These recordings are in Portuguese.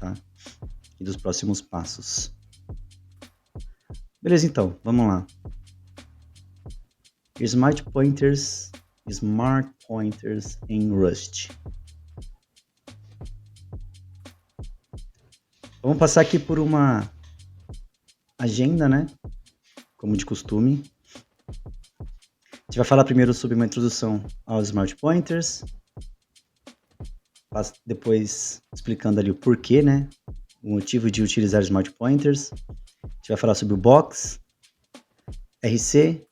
tá? E dos próximos passos. Beleza, então, vamos lá. Smart Pointers em Rust. Vamos passar aqui por uma agenda, né? Como de costume. A gente vai falar primeiro sobre uma introdução aos Smart Pointers. Depois explicando ali o porquê, né? O motivo de utilizar Smart Pointers. A gente vai falar sobre o Box, RC,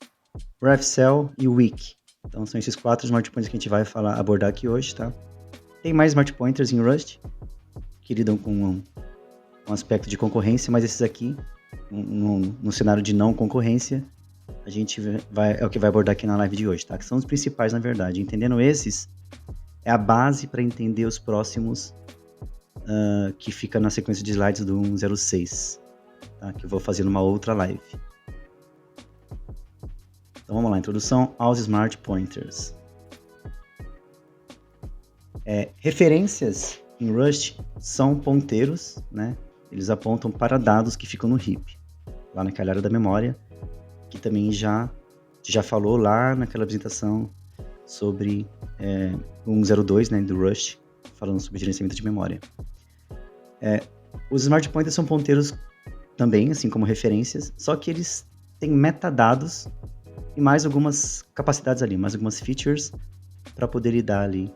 RefCell e Wiki. Então são esses 4 Smart Pointers que a gente vai abordar aqui hoje, tá? Tem mais Smart Pointers em Rust, que lidam com um aspecto de concorrência, mas esses aqui, no cenário de não concorrência, a gente é o que vai abordar aqui na live de hoje, tá? Que são os principais, na verdade. Entendendo esses, é a base para entender os próximos, que fica na sequência de slides do 106, tá? Que eu vou fazer numa outra live. Então vamos lá, introdução aos Smart Pointers. Referências em Rust são ponteiros, né? Eles apontam para dados que ficam no heap, lá naquela área da memória, que também já falou lá naquela apresentação sobre o 102, né, do Rust, falando sobre gerenciamento de memória. Os Smart Pointers são ponteiros também, assim como referências, só que eles têm metadados e mais algumas capacidades ali, mais algumas features para poder lidar ali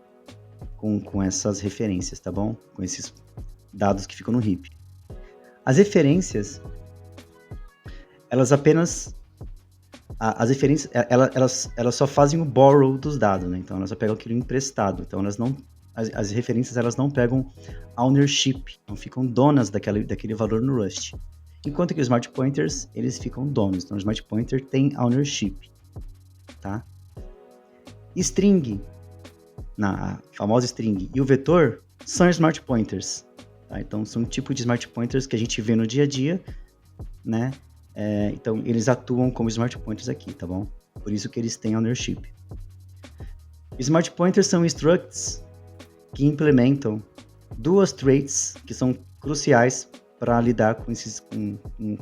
com essas referências, tá bom? Com esses dados que ficam no heap. As referências, elas apenas... As referências, elas só fazem o borrow dos dados, né? Então, elas só pegam aquilo emprestado. Então, elas não... As referências, elas não pegam ownership, não ficam donas daquele valor no Rust. Enquanto que os Smart Pointers, eles ficam donos. Então, o Smart Pointer tem ownership, tá? String, a famosa string, e o vetor são Smart Pointers, tá? Então, são um tipo de Smart Pointers que a gente vê no dia a dia, né? Então, eles atuam como Smart Pointers aqui, tá bom? Por isso que eles têm ownership. Smart Pointers são structs que implementam 2 traits que são cruciais para lidar com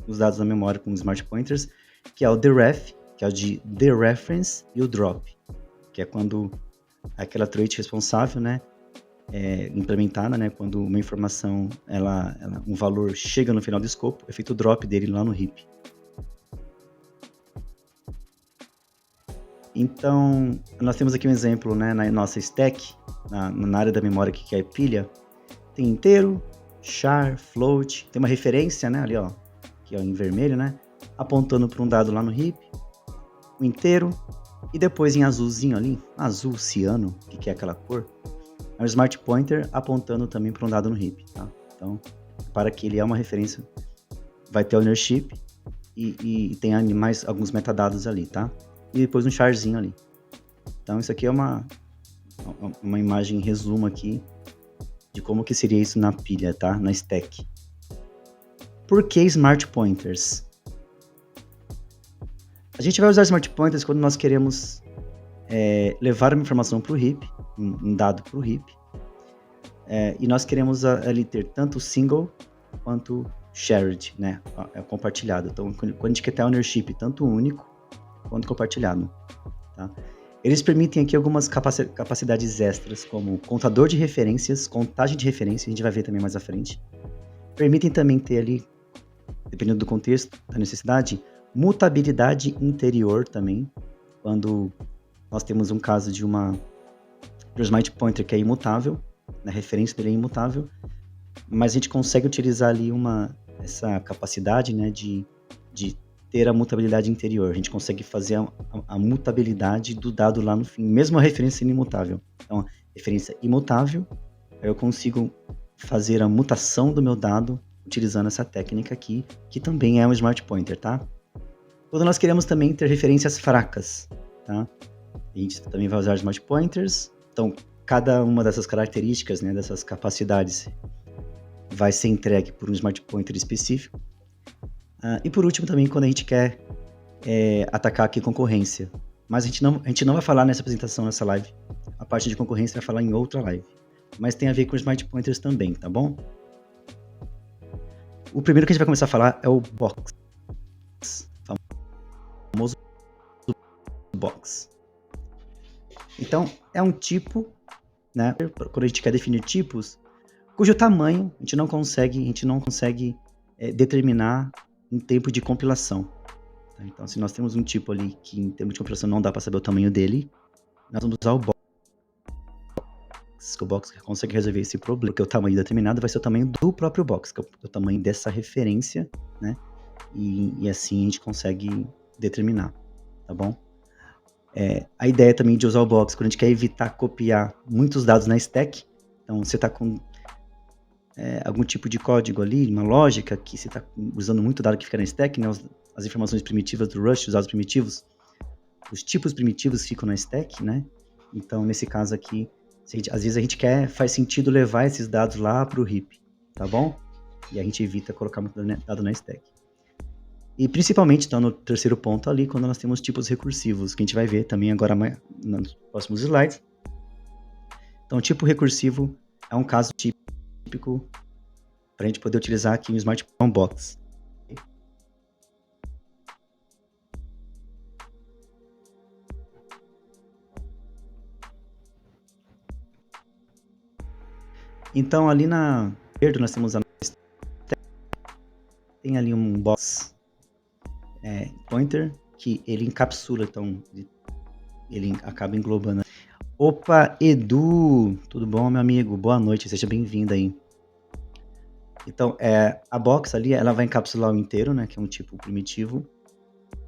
os dados da memória com os Smart Pointers, que é o deref, que é o de dereference, e o drop, que é quando aquela trait responsável, né, implementada, né, quando uma informação, um valor chega no final do escopo, é feito o drop dele lá no heap. Então, nós temos aqui um exemplo, né, na nossa stack, na área da memória que é pilha, tem inteiro, char, float, tem uma referência, né, ali, ó, aqui, ó, em vermelho, né, apontando para um dado lá no heap, o inteiro, e depois em azulzinho ali, azul ciano, que é aquela cor, é um Smart Pointer apontando também para um dado no heap, tá? Então, para que ele é uma referência, vai ter ownership e tem mais alguns metadados ali, tá? E depois um charzinho ali. Então, isso aqui é uma imagem em resumo aqui de como que seria isso na pilha, tá? Na stack. Por que Smart Pointers? A gente vai usar Smart Pointers quando nós queremos levar uma informação para o heap, um dado para o heap, e nós queremos ali ter tanto single quanto shared, né? Compartilhado. Então, quando a gente quer ter ownership tanto único quanto compartilhado, tá? Eles permitem aqui algumas capacidades extras, como contador de referências, contagem de referências, a gente vai ver também mais à frente. Permitem também ter ali, dependendo do contexto, da necessidade, mutabilidade interior também, quando nós temos um caso de um Smart Pointer que é imutável, a referência dele é imutável, mas a gente consegue utilizar ali essa capacidade, né, de ter a mutabilidade interior. A gente consegue fazer a mutabilidade do dado lá no fim, mesmo a referência sendo imutável. Então, referência imutável, eu consigo fazer a mutação do meu dado utilizando essa técnica aqui, que também é um Smart Pointer, tá? Quando nós queremos também ter referências fracas, tá? A gente também vai usar Smart Pointers. Então, cada uma dessas características, né, dessas capacidades, vai ser entregue por um Smart Pointer específico. E por último também, quando a gente quer atacar aqui concorrência. Mas a gente não vai falar nessa apresentação, nessa live. A parte de concorrência vai falar em outra live. Mas tem a ver com os Smart Pointers também, tá bom? O primeiro que a gente vai começar a falar é o box. O famoso box. Então, é um tipo, né? Quando a gente quer definir tipos, cujo tamanho a gente não consegue determinar em tempo de compilação. Tá? Então, se nós temos um tipo ali que em termos de compilação não dá para saber o tamanho dele, nós vamos usar o box. O box consegue resolver esse problema, porque o tamanho determinado vai ser o tamanho do próprio box, que é o tamanho dessa referência, né? E assim a gente consegue determinar, tá bom? A ideia também de usar o box, quando a gente quer evitar copiar muitos dados na stack, então você está com algum tipo de código ali, uma lógica, que você está usando muito dado que fica na stack, né? As informações primitivas do Rust, os dados primitivos, os tipos primitivos ficam na stack, né? Então, nesse caso aqui, às vezes a gente faz sentido levar esses dados lá para o heap, tá bom? E a gente evita colocar muito dado na stack. E principalmente, então, no terceiro ponto ali, quando nós temos tipos recursivos, que a gente vai ver também agora nos próximos slides. Então, o tipo recursivo é um caso típico para a gente poder utilizar aqui o Smart Box. Então, ali na esquerda nós temos tem ali um box pointer que ele encapsula, então ele acaba englobando. Opa, Edu! Tudo bom, meu amigo? Boa noite, seja bem-vindo aí. Então, a box ali, ela vai encapsular o inteiro, né, que é um tipo primitivo,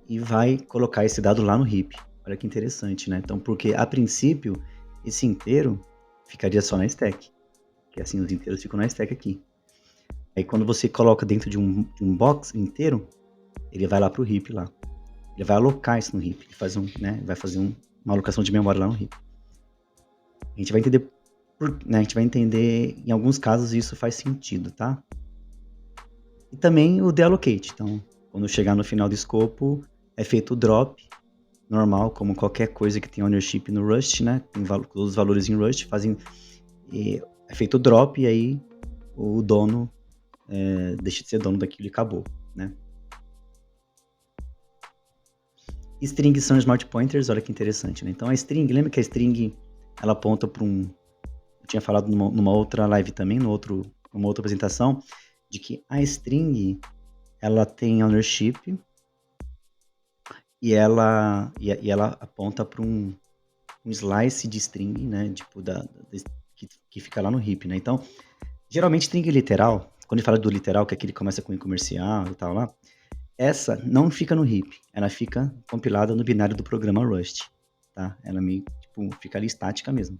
e vai colocar esse dado lá no heap. Olha que interessante, né? Então, porque a princípio, esse inteiro ficaria só na stack. Que assim, os inteiros ficam na stack aqui. Aí quando você coloca dentro de um box inteiro, ele vai lá pro heap lá. Ele vai alocar isso no heap. Ele faz vai fazer uma alocação de memória lá no heap. A gente vai entender, a gente vai entender, em alguns casos isso faz sentido, tá? E também o deallocate. Então, quando chegar no final do escopo, é feito o drop, normal, como qualquer coisa que tem ownership no Rust, né? Tem todos os valores em Rust, é feito o drop e aí o dono deixa de ser dono daquilo e acabou, né? Strings são smart pointers, olha que interessante, né? Então a string, lembra que a string ela aponta para eu tinha falado numa outra live também, numa outra apresentação, de que a string ela tem ownership e ela aponta para um slice de string, né? Tipo que fica lá no heap, né? Então, geralmente string literal, quando ele fala do literal, que é aquele que começa com comercial e tal lá, essa não fica no heap, ela fica compilada no binário do programa Rust, tá? Ela meio, tipo, fica ali estática mesmo.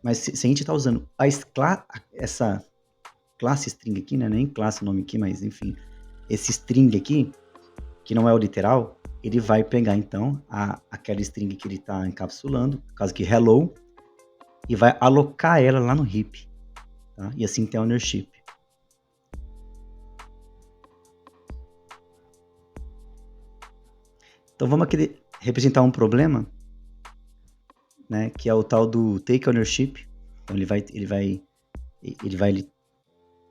Mas se a gente tá usando essa classe string aqui, né? Nem classe o nome aqui, mas enfim, esse string aqui, que não é o literal, ele vai pegar então aquela string que ele tá encapsulando, no caso aqui hello, e vai alocar ela lá no heap, tá? E assim tem a ownership. Então vamos aqui representar um problema, né, que é o tal do take ownership. Então ele vai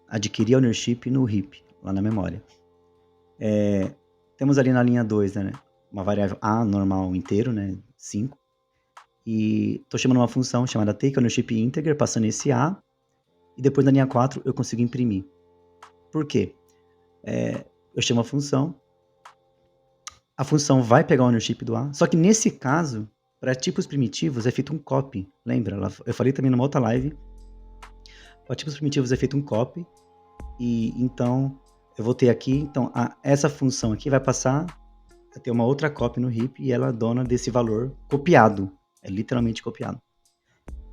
adquirir ownership no heap, lá na memória. Temos ali na linha 2, né, uma variável a normal inteiro, né, 5. E estou chamando uma função chamada take ownership integer, passando esse a, e depois na linha 4 eu consigo imprimir. Por quê? Eu chamo a função vai pegar o ownership do a, só que nesse caso, para tipos primitivos é feito um copy, lembra? Eu falei também numa outra live, para tipos primitivos é feito um copy, e então eu vou ter aqui, então essa função aqui vai passar a ter uma outra copy no heap, e ela é dona desse valor copiado, é literalmente copiado.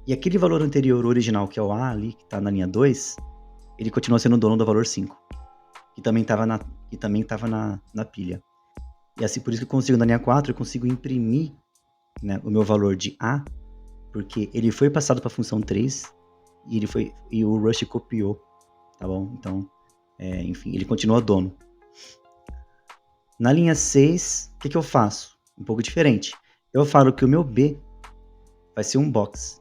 E aquele valor anterior, original, que é o a ali, que está na linha 2, ele continua sendo dono do valor 5, que também estava na pilha. E assim, por isso que eu consigo, na linha 4, eu consigo imprimir, né, o meu valor de A, porque ele foi passado para a função 3 e o Rust copiou, tá bom? Então, enfim, ele continua dono. Na linha 6, o que eu faço? Um pouco diferente. Eu falo que o meu B vai ser um box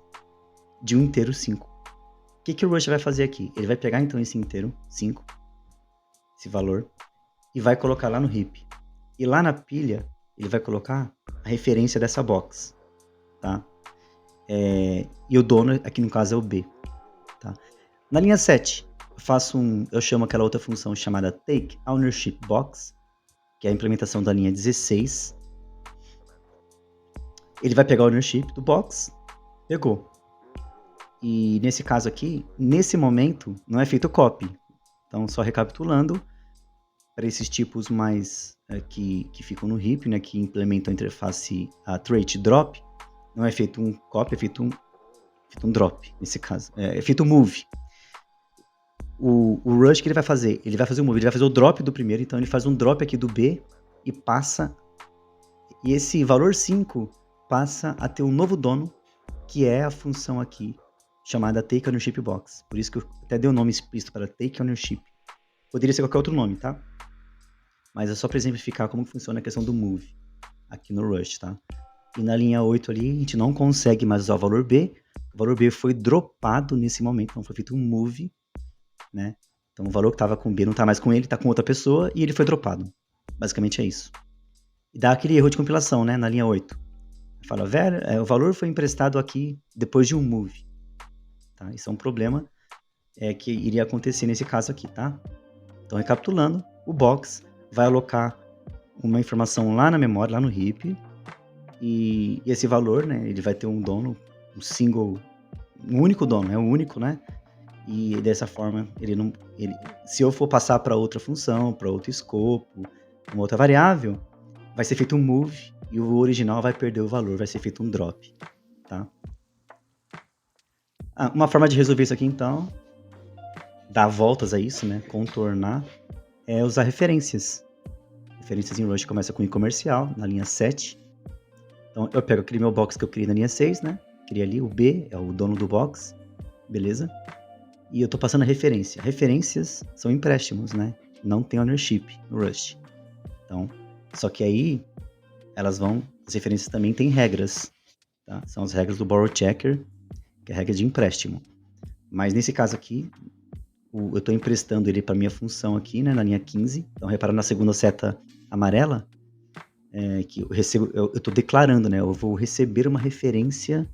de um inteiro 5. O que o Rust vai fazer aqui? Ele vai pegar, então, esse inteiro 5 esse valor, e vai colocar lá no heap. E lá na pilha, ele vai colocar a referência dessa box, tá? E o dono, aqui no caso, é o B, tá? Na linha 7, eu chamo aquela outra função chamada take ownership box, que é a implementação da linha 16. Ele vai pegar o ownership do box, pegou. E nesse caso aqui, nesse momento, não é feito copy. Então, só recapitulando, para esses tipos mais que ficam no heap, né, que implementam a interface a trait drop, não é feito um copy, é feito um drop, nesse caso. É feito um move. O rush que ele vai fazer o move, ele vai fazer o drop do primeiro, então ele faz um drop aqui do B e passa, e esse valor 5 passa a ter um novo dono, que é a função aqui, chamada take ownership box. Por isso que eu até dei o nome explícito para take ownership. Poderia ser qualquer outro nome, tá? Mas é só para exemplificar como funciona a questão do move aqui no rush, tá? E na linha 8 ali, a gente não consegue mais usar o valor B. O valor B foi dropado nesse momento, então foi feito um move, né? Então o valor que estava com B não está mais com ele, está com outra pessoa e ele foi dropado. Basicamente é isso. E dá aquele erro de compilação, né? Na linha 8. Fala, velho, o valor foi emprestado aqui depois de um move. Tá? Isso é um problema que iria acontecer nesse caso aqui, tá? Então, recapitulando, o box vai alocar uma informação lá na memória, lá no heap, e esse valor, né, ele vai ter um dono, um único dono, é o único, né? E dessa forma, se eu for passar para outra função, para outro escopo, uma outra variável, vai ser feito um move e o original vai perder o valor, vai ser feito um drop, tá? Uma forma de resolver isso aqui, então, dar voltas a isso, né, contornar, é usar referências. Referências em Rush começa com i comercial, na linha 7. Então, eu pego aquele meu box que eu criei na linha 6, né? Criei ali, o B é o dono do box, beleza? E eu tô passando a referência. Referências são empréstimos, né? Não tem ownership no Rust. Então, só que aí, as referências também têm regras, tá? São as regras do Borrow Checker, que é a regra de empréstimo. Mas nesse caso aqui, eu estou emprestando ele para minha função aqui, né, na linha 15. Então, repara na segunda seta amarela, que eu estou declarando, né, eu vou receber uma referência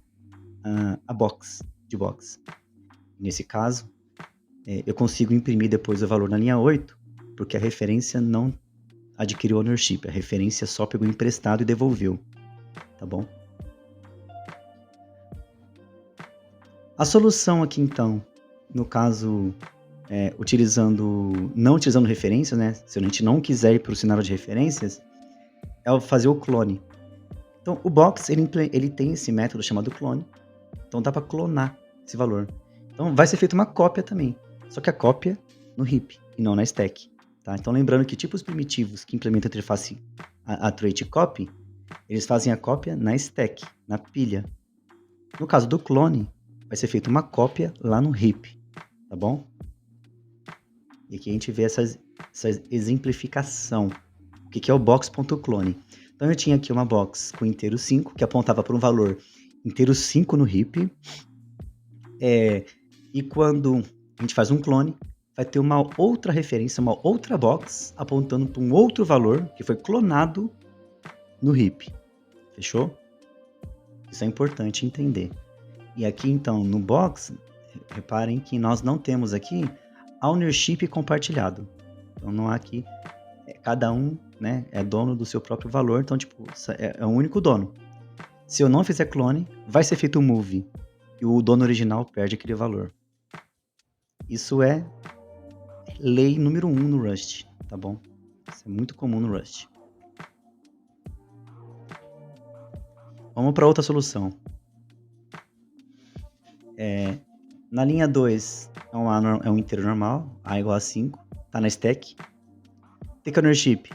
a box, de box. Nesse caso, eu consigo imprimir depois o valor na linha 8, porque a referência não adquiriu ownership, a referência só pegou emprestado e devolveu, tá bom? A solução aqui, então, no caso, não utilizando referências, né? Se a gente não quiser ir para o cenário de referências, é fazer o clone. Então, o box, ele tem esse método chamado clone. Então, dá para clonar esse valor. Então, vai ser feita uma cópia também. Só que a cópia no heap e não na stack. Tá? Então, lembrando que tipos primitivos que implementam a interface a trait copy, eles fazem a cópia na stack, na pilha. No caso do clone, vai ser feita uma cópia lá no heap. Tá bom? E aqui a gente vê essa exemplificação. O que é o box.clone? Então eu tinha aqui uma box com inteiro 5, que apontava para um valor inteiro 5 no heap. E quando a gente faz um clone, vai ter uma outra referência, uma outra box, apontando para um outro valor que foi clonado no heap. Fechou? Isso é importante entender. E aqui então, no box, reparem que nós não temos aqui ownership compartilhado. Então não há aqui, cada um, né, é dono do seu próprio valor, então tipo, é um único dono. Se eu não fizer clone, vai ser feito um move e o dono original perde aquele valor. Isso é lei número 1 no Rust, tá bom? Isso é muito comum no Rust. Vamos para outra solução. Na linha 2 é um inteiro normal, A igual a 5, tá na stack. Take ownership,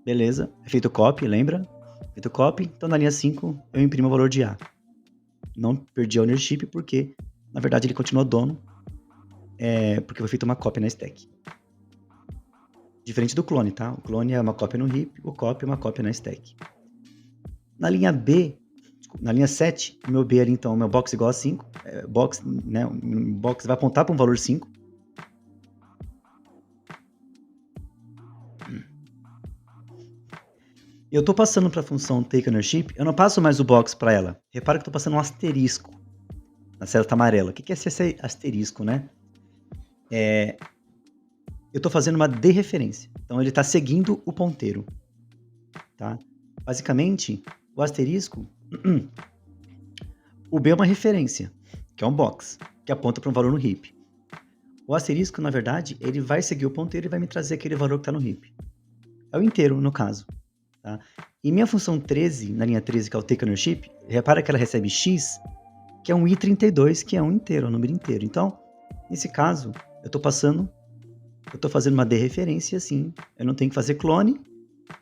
beleza, é feito copy, lembra? Feito copy, então na linha 5 eu imprimo o valor de A. Não perdi a ownership porque, na verdade, ele continua dono, porque foi feita uma cópia na stack. Diferente do clone, tá? O clone é uma cópia no heap, o copy é uma cópia na stack. Na linha B, na linha 7, o meu B ali, então, o meu box igual a 5, box, né, o box vai apontar para um valor 5. Eu tô passando para a função take ownership, eu não passo mais o box para ela. Repara que eu tô passando um asterisco na seta amarela. O que é esse asterisco, né? Eu tô fazendo uma dereferência. Então ele tá seguindo o ponteiro, tá? Basicamente, o asterisco, o B é uma referência, que é um box, que aponta para um valor no heap. O asterisco, na verdade, ele vai seguir o ponteiro e vai me trazer aquele valor que está no heap. É o inteiro, no caso. Tá? E minha função 13, na linha 13, que é o take ownership, repara que ela recebe x, que é um i32, que é um inteiro, um número inteiro. Então, nesse caso, eu estou fazendo uma dereferência, assim, eu não tenho que fazer clone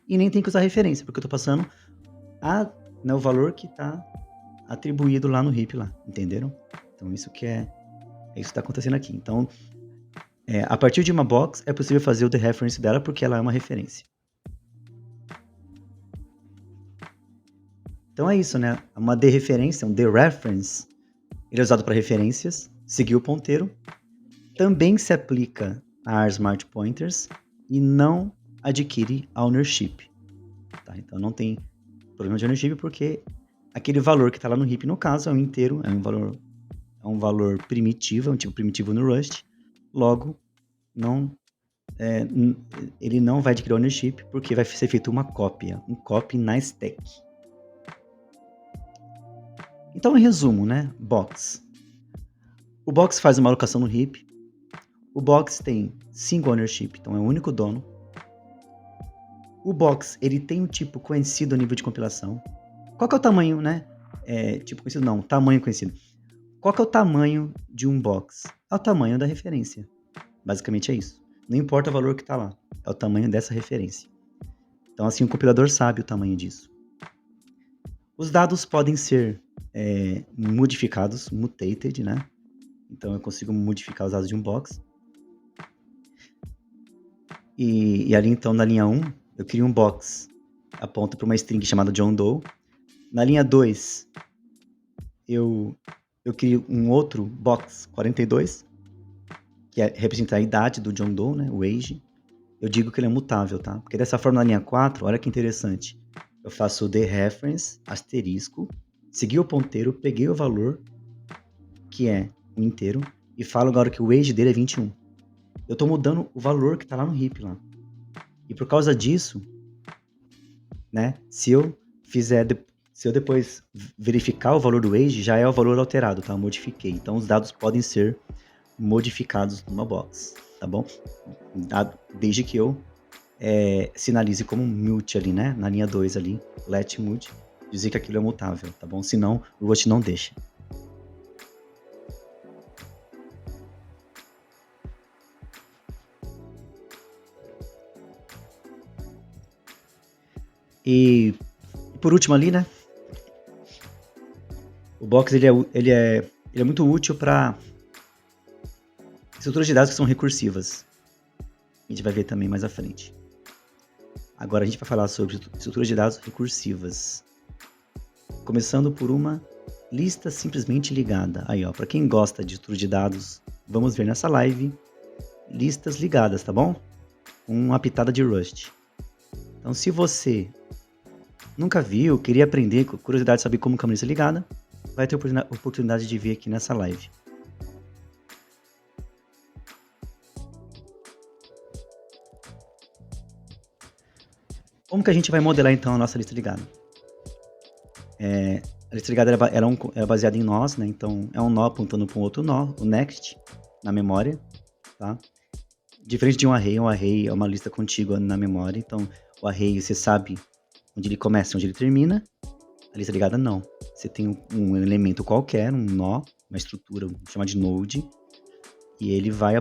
e nem tenho que usar referência, porque eu estou passando o valor que está atribuído lá no heap, lá, entenderam? Então, isso que está acontecendo aqui. Então, a partir de uma box, é possível fazer o dereference dela, porque ela é uma referência. Então é isso, né? Uma dereferência, um dereference, ele é usado para referências, seguir o ponteiro. Também se aplica a smart pointers e não adquire ownership. Tá? Então não tem problema de ownership, porque aquele valor que está lá no heap, no caso, é um inteiro, é um valor primitivo, é um tipo primitivo no Rust. Logo, ele não vai adquirir ownership, porque vai ser feita uma cópia, um copy na stack. Então, em resumo, né? Box. O box faz uma alocação no heap. O box tem single ownership, então é o único dono. O box, ele tem um tipo conhecido a nível de compilação. Qual que é o tamanho, né? Tipo conhecido não, tamanho conhecido. Qual que é o tamanho de um box? É o tamanho da referência. Basicamente é isso. Não importa o valor que está lá, é o tamanho dessa referência. Então, assim, o compilador sabe o tamanho disso. Os dados podem ser modificados, mutated, né? Então, eu consigo modificar os dados de um box. E ali, então, na linha 1, eu crio um box. Aponta para uma string chamada John Doe. Na linha 2, eu crio um outro box 42, que representa a idade do John Doe, né? O age. Eu digo que ele é mutável, tá? Porque dessa forma, na linha 4, olha que interessante. Eu faço o dereference, asterisco, segui o ponteiro, peguei o valor, que é um inteiro, e falo agora que o age dele é 21. Eu estou mudando o valor que está lá no heap lá. E por causa disso, né, se eu depois verificar o valor do age, já é o valor alterado, tá? Eu modifiquei. Então os dados podem ser modificados numa box, tá bom? Desde que eu sinalize como mute ali, né? Na linha 2 ali, let mute, dizer que aquilo é mutável, tá bom? Senão o Rust não deixa. E por último ali, né? O box ele é muito útil para estruturas de dados que são recursivas. A gente vai ver também mais à frente. Agora a gente vai falar sobre estruturas de dados recursivas. Começando por uma lista simplesmente ligada. Aí, ó, para quem gosta de estrutura de dados, vamos ver nessa live listas ligadas, tá bom? Uma pitada de Rust. Então, se você nunca viu, queria aprender, curiosidade de saber como uma lista ligada, vai ter oportunidade de ver aqui nessa live. Como que a gente vai modelar então a nossa lista ligada? A lista ligada ela é baseada em nós, né? Então é um nó apontando para um outro nó, o next, na memória, tá? Diferente de um array é uma lista contígua na memória. Então o array você sabe onde ele começa e onde ele termina. A lista ligada não. Você tem um elemento qualquer, um nó, uma estrutura, chama de node, e ele vai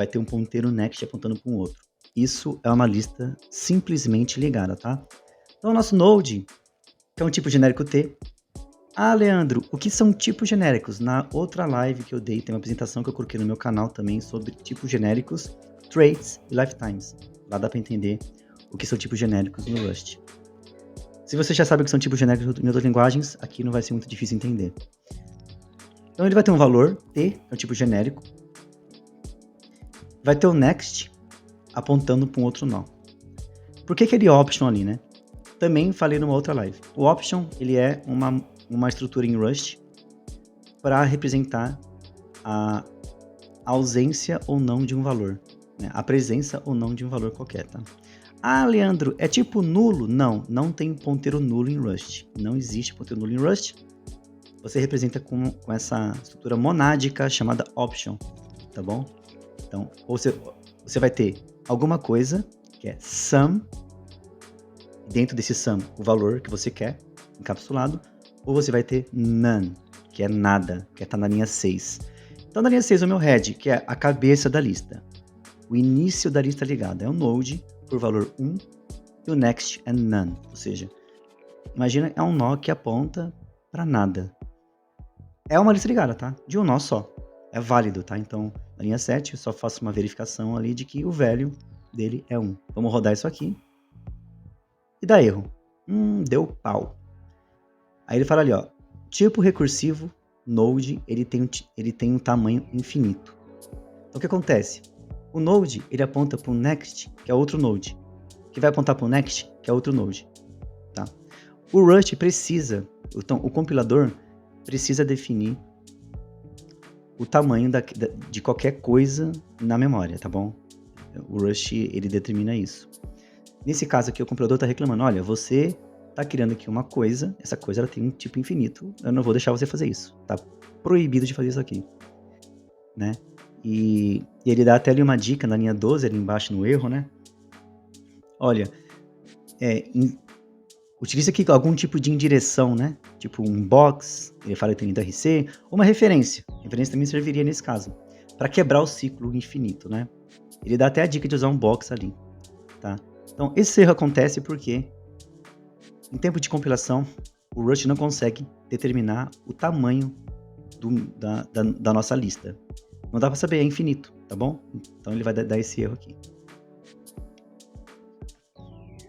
ter um ponteiro next apontando para um outro. Isso é uma lista simplesmente ligada, tá? Então, o nosso node, que é um tipo genérico T. Ah, Leandro, o que são tipos genéricos? Na outra live que eu dei, tem uma apresentação que eu coloquei no meu canal também sobre tipos genéricos, traits e lifetimes. Lá dá para entender o que são tipos genéricos no Rust. Se você já sabe o que são tipos genéricos em outras linguagens, aqui não vai ser muito difícil entender. Então, ele vai ter um valor, T, que é um tipo genérico. Vai ter o next, apontando para um outro nó. Por que ele é option ali, né? Também falei numa outra live. O option, ele é uma estrutura em Rust para representar a ausência ou não de um valor, né? A presença ou não de um valor qualquer, tá? Ah, Leandro, é tipo nulo? Não tem ponteiro nulo em Rust. Não existe ponteiro nulo em Rust. Você representa com essa estrutura monádica chamada option, tá bom? Então, você vai ter alguma coisa que é sum, dentro desse sum, o valor que você quer, encapsulado, ou você vai ter none, que é nada, que está na linha 6. Então, na linha 6 é o meu head, que é a cabeça da lista. O início da lista ligada é o node por valor 1 e o next é none. Ou seja, imagina, é um nó que aponta para nada. É uma lista ligada, tá? De um nó só. É válido, tá? Então, na linha 7, eu só faço uma verificação ali de que o value dele é 1. Vamos rodar isso aqui. E dá erro. Deu pau. Aí ele fala ali, ó. Tipo recursivo, node, ele tem um tamanho infinito. Então, o que acontece? O node, ele aponta para o next, que é outro node. Que vai apontar para o next, que é outro node. Tá? O Rust precisa, então, o compilador precisa definir o tamanho de qualquer coisa na memória, tá bom? O Rust, ele determina isso. Nesse caso aqui, o compilador está reclamando, olha, você está criando aqui uma coisa, essa coisa ela tem um tipo infinito, eu não vou deixar você fazer isso. Tá proibido de fazer isso aqui. Né? E ele dá até ali uma dica na linha 12, ali embaixo no erro, né? Olha, utiliza aqui algum tipo de indireção, né? Tipo um box, ele fala que tem RC, ou uma referência. Referência também serviria nesse caso, para quebrar o ciclo infinito, né? Ele dá até a dica de usar um box ali, tá? Então, esse erro acontece porque, em tempo de compilação, o Rust não consegue determinar o tamanho da nossa lista. Não dá para saber, é infinito, tá bom? Então, ele vai dar esse erro aqui.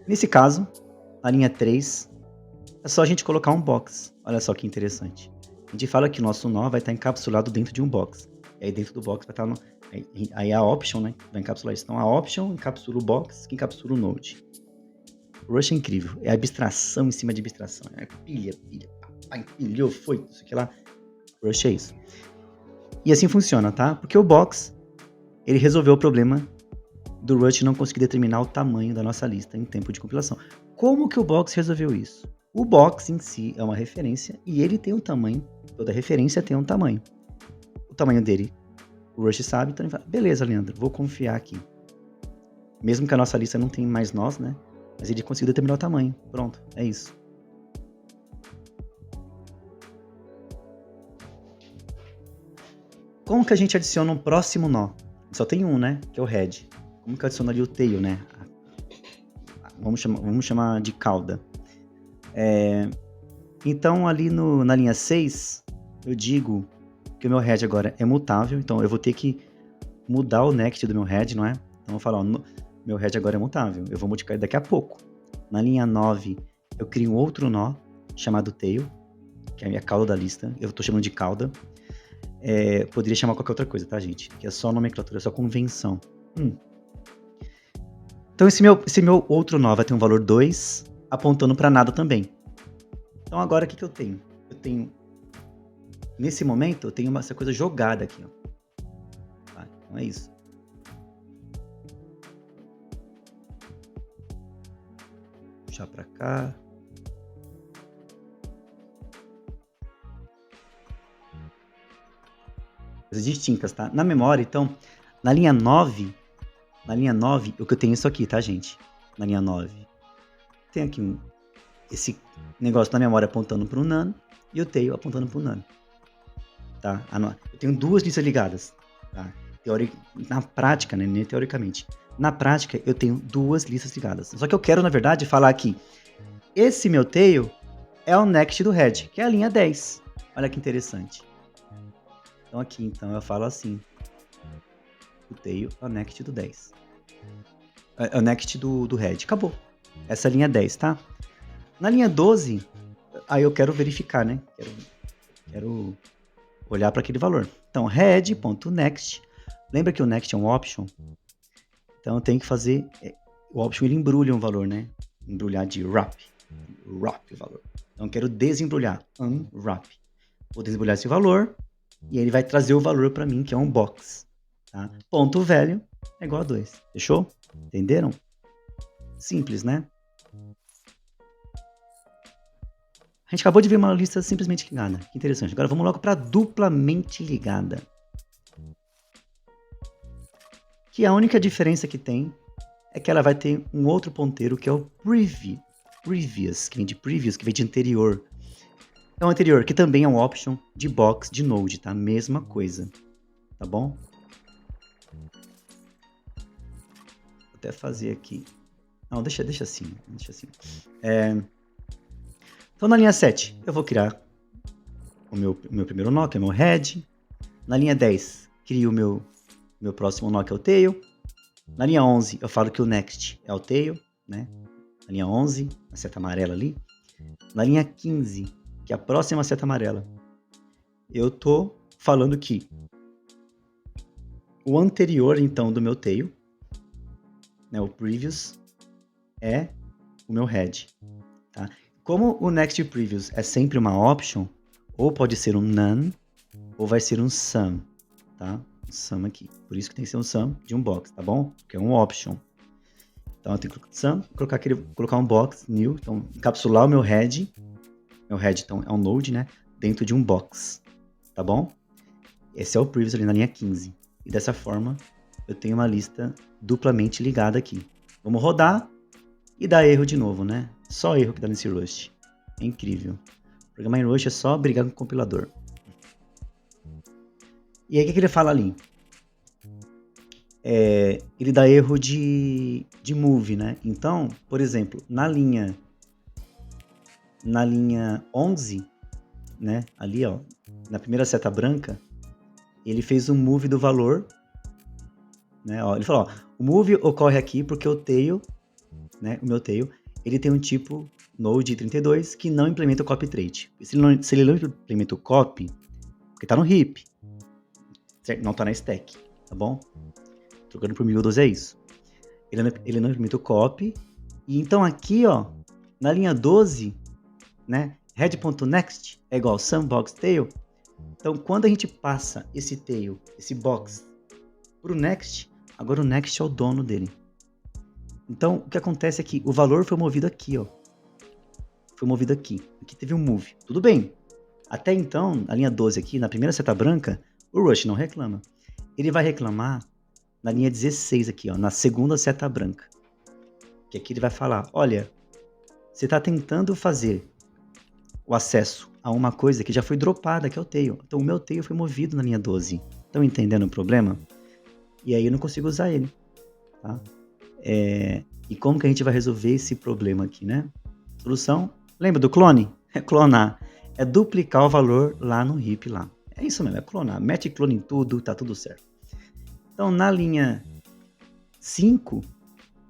Nesse caso, a linha 3, é só a gente colocar um box. Olha só que interessante. A gente fala que o nosso nó vai estar encapsulado dentro de um box. E aí dentro do box vai estar... Aí a option, né, vai encapsular isso. Então a option encapsula o box, que encapsula o node. O Rust é incrível. É abstração em cima de abstração. É pilha, empilhou, foi, isso aqui lá. O Rust é isso. E assim funciona, tá? Porque o box, ele resolveu o problema do Rust não conseguir determinar o tamanho da nossa lista em tempo de compilação. Como que o box resolveu isso? O box em si é uma referência e ele tem um tamanho, toda referência tem um tamanho. O tamanho dele, o Rust sabe, então ele fala, beleza, Leandro, vou confiar aqui. Mesmo que a nossa lista não tenha mais nós, né? Mas ele conseguiu determinar o tamanho. Pronto, é isso. Como que a gente adiciona um próximo nó? Só tem um, né? Que é o head. Como que eu adiciono ali o tail, né? Vamos chamar de cauda. Então, ali na linha 6, eu digo que o meu head agora é mutável. Então, eu vou ter que mudar o next do meu head, não é? Então, eu vou falar, ó, meu head agora é mutável. Eu vou modificar daqui a pouco. Na linha 9, eu crio um outro nó chamado tail, que é a minha cauda da lista. Eu estou chamando de cauda. Poderia chamar qualquer outra coisa, tá, gente? Que é só nomenclatura, é só convenção. Então, esse meu outro nó vai ter um valor 2, apontando para nada também. Então, agora, o que eu tenho? Nesse momento, eu tenho essa coisa jogada aqui, ó. Tá? Então, é isso. Puxar para cá. Coisas distintas, tá? Na memória, então, na linha 9, o que eu tenho é isso aqui, tá, gente? Na linha 9. Tem aqui esse negócio na memória apontando para o none e o tail apontando para o none. Tá? Eu tenho duas listas ligadas. Tá? Na prática, né? Nem teoricamente. Na prática, eu tenho duas listas ligadas. Só que eu quero, na verdade, falar que esse meu tail é o next do head, que é a linha 10. Olha que interessante. Então aqui, eu falo assim. O tail é o next do 10. É o next do head. Acabou. Essa é a linha 10, tá? Na linha 12, aí eu quero verificar, né? Quero olhar para aquele valor. Então, head.next. Lembra que o next é um option? Então, eu tenho que fazer o option ele embrulha um valor, né? Embrulhar de wrap o valor. Então eu quero desembrulhar, unwrap. Vou desembrulhar esse valor e ele vai trazer o valor para mim, que é um box. Tá? Ponto value é igual a 2. Fechou? Entenderam? Simples, né? A gente acabou de ver uma lista simplesmente ligada. Que interessante. Agora vamos logo para duplamente ligada. Que a única diferença que tem é que ela vai ter um outro ponteiro que é o previous, que vem de previous, que vem de anterior. É o anterior, que também é um option de box de Node, tá? Mesma coisa, tá bom? Vou até fazer aqui. Não, deixa assim. Então, na linha 7, eu vou criar o meu primeiro nó, que é o meu head. Na linha 10, crio o meu próximo nó, que é o tail. Na linha 11, eu falo que o next é o tail, né? Na linha 11, a seta amarela ali. Na linha 15, que é a próxima seta amarela, eu tô falando que o anterior, então, do meu tail, né, o previous, é o meu head. Tá? Como o next previous é sempre uma option, ou pode ser um none, ou vai ser um sum, tá? Um sum aqui. Por isso que tem que ser um sum de um box, tá bom? Porque é um option. Então eu tenho que sum, colocar um box new, então encapsular o meu head. Meu head, então, é um node, né? Dentro de um box, tá bom? Esse é o previous ali na linha 15. E dessa forma, eu tenho uma lista duplamente ligada aqui. Vamos rodar e dar erro de novo, né? Só erro que dá nesse Rust. É incrível. Programar em Rust é só brigar com o compilador. E aí, o que ele fala ali? Ele dá erro de move, né? Então, por exemplo, na linha 11, né? Ali, ó, na primeira seta branca, ele fez um move do valor, né? Ó, ele falou, ó, o move ocorre aqui porque o tail, né? O meu tail, ele tem um tipo Node 32 que não implementa o copy trait. Se ele não implementa o copy, porque tá no heap, certo? Não tá na stack, tá bom? Trocando por 1012 é isso. Ele não implementa o copy. E então aqui, ó, na linha 12, né? Head.next é igual sumBox tail. Então, quando a gente passa esse tail, esse box, pro next, agora o next é o dono dele. Então, o que acontece é que o valor foi movido aqui, ó. Foi movido aqui. Aqui teve um move. Tudo bem. Até então, a linha 12 aqui, na primeira seta branca, o Rush não reclama. Ele vai reclamar na linha 16 aqui, ó, na segunda seta branca. Que aqui ele vai falar, olha, você está tentando fazer o acesso a uma coisa que já foi dropada, que é o tail. Então, o meu tail foi movido na linha 12. Estão entendendo o problema? E aí eu não consigo usar ele. Tá? E como que a gente vai resolver esse problema aqui, né? Solução, lembra do clone? É clonar. É duplicar o valor lá no heap lá. É isso mesmo, é clonar. Mete clone em tudo, tá tudo certo. Então, na linha 5,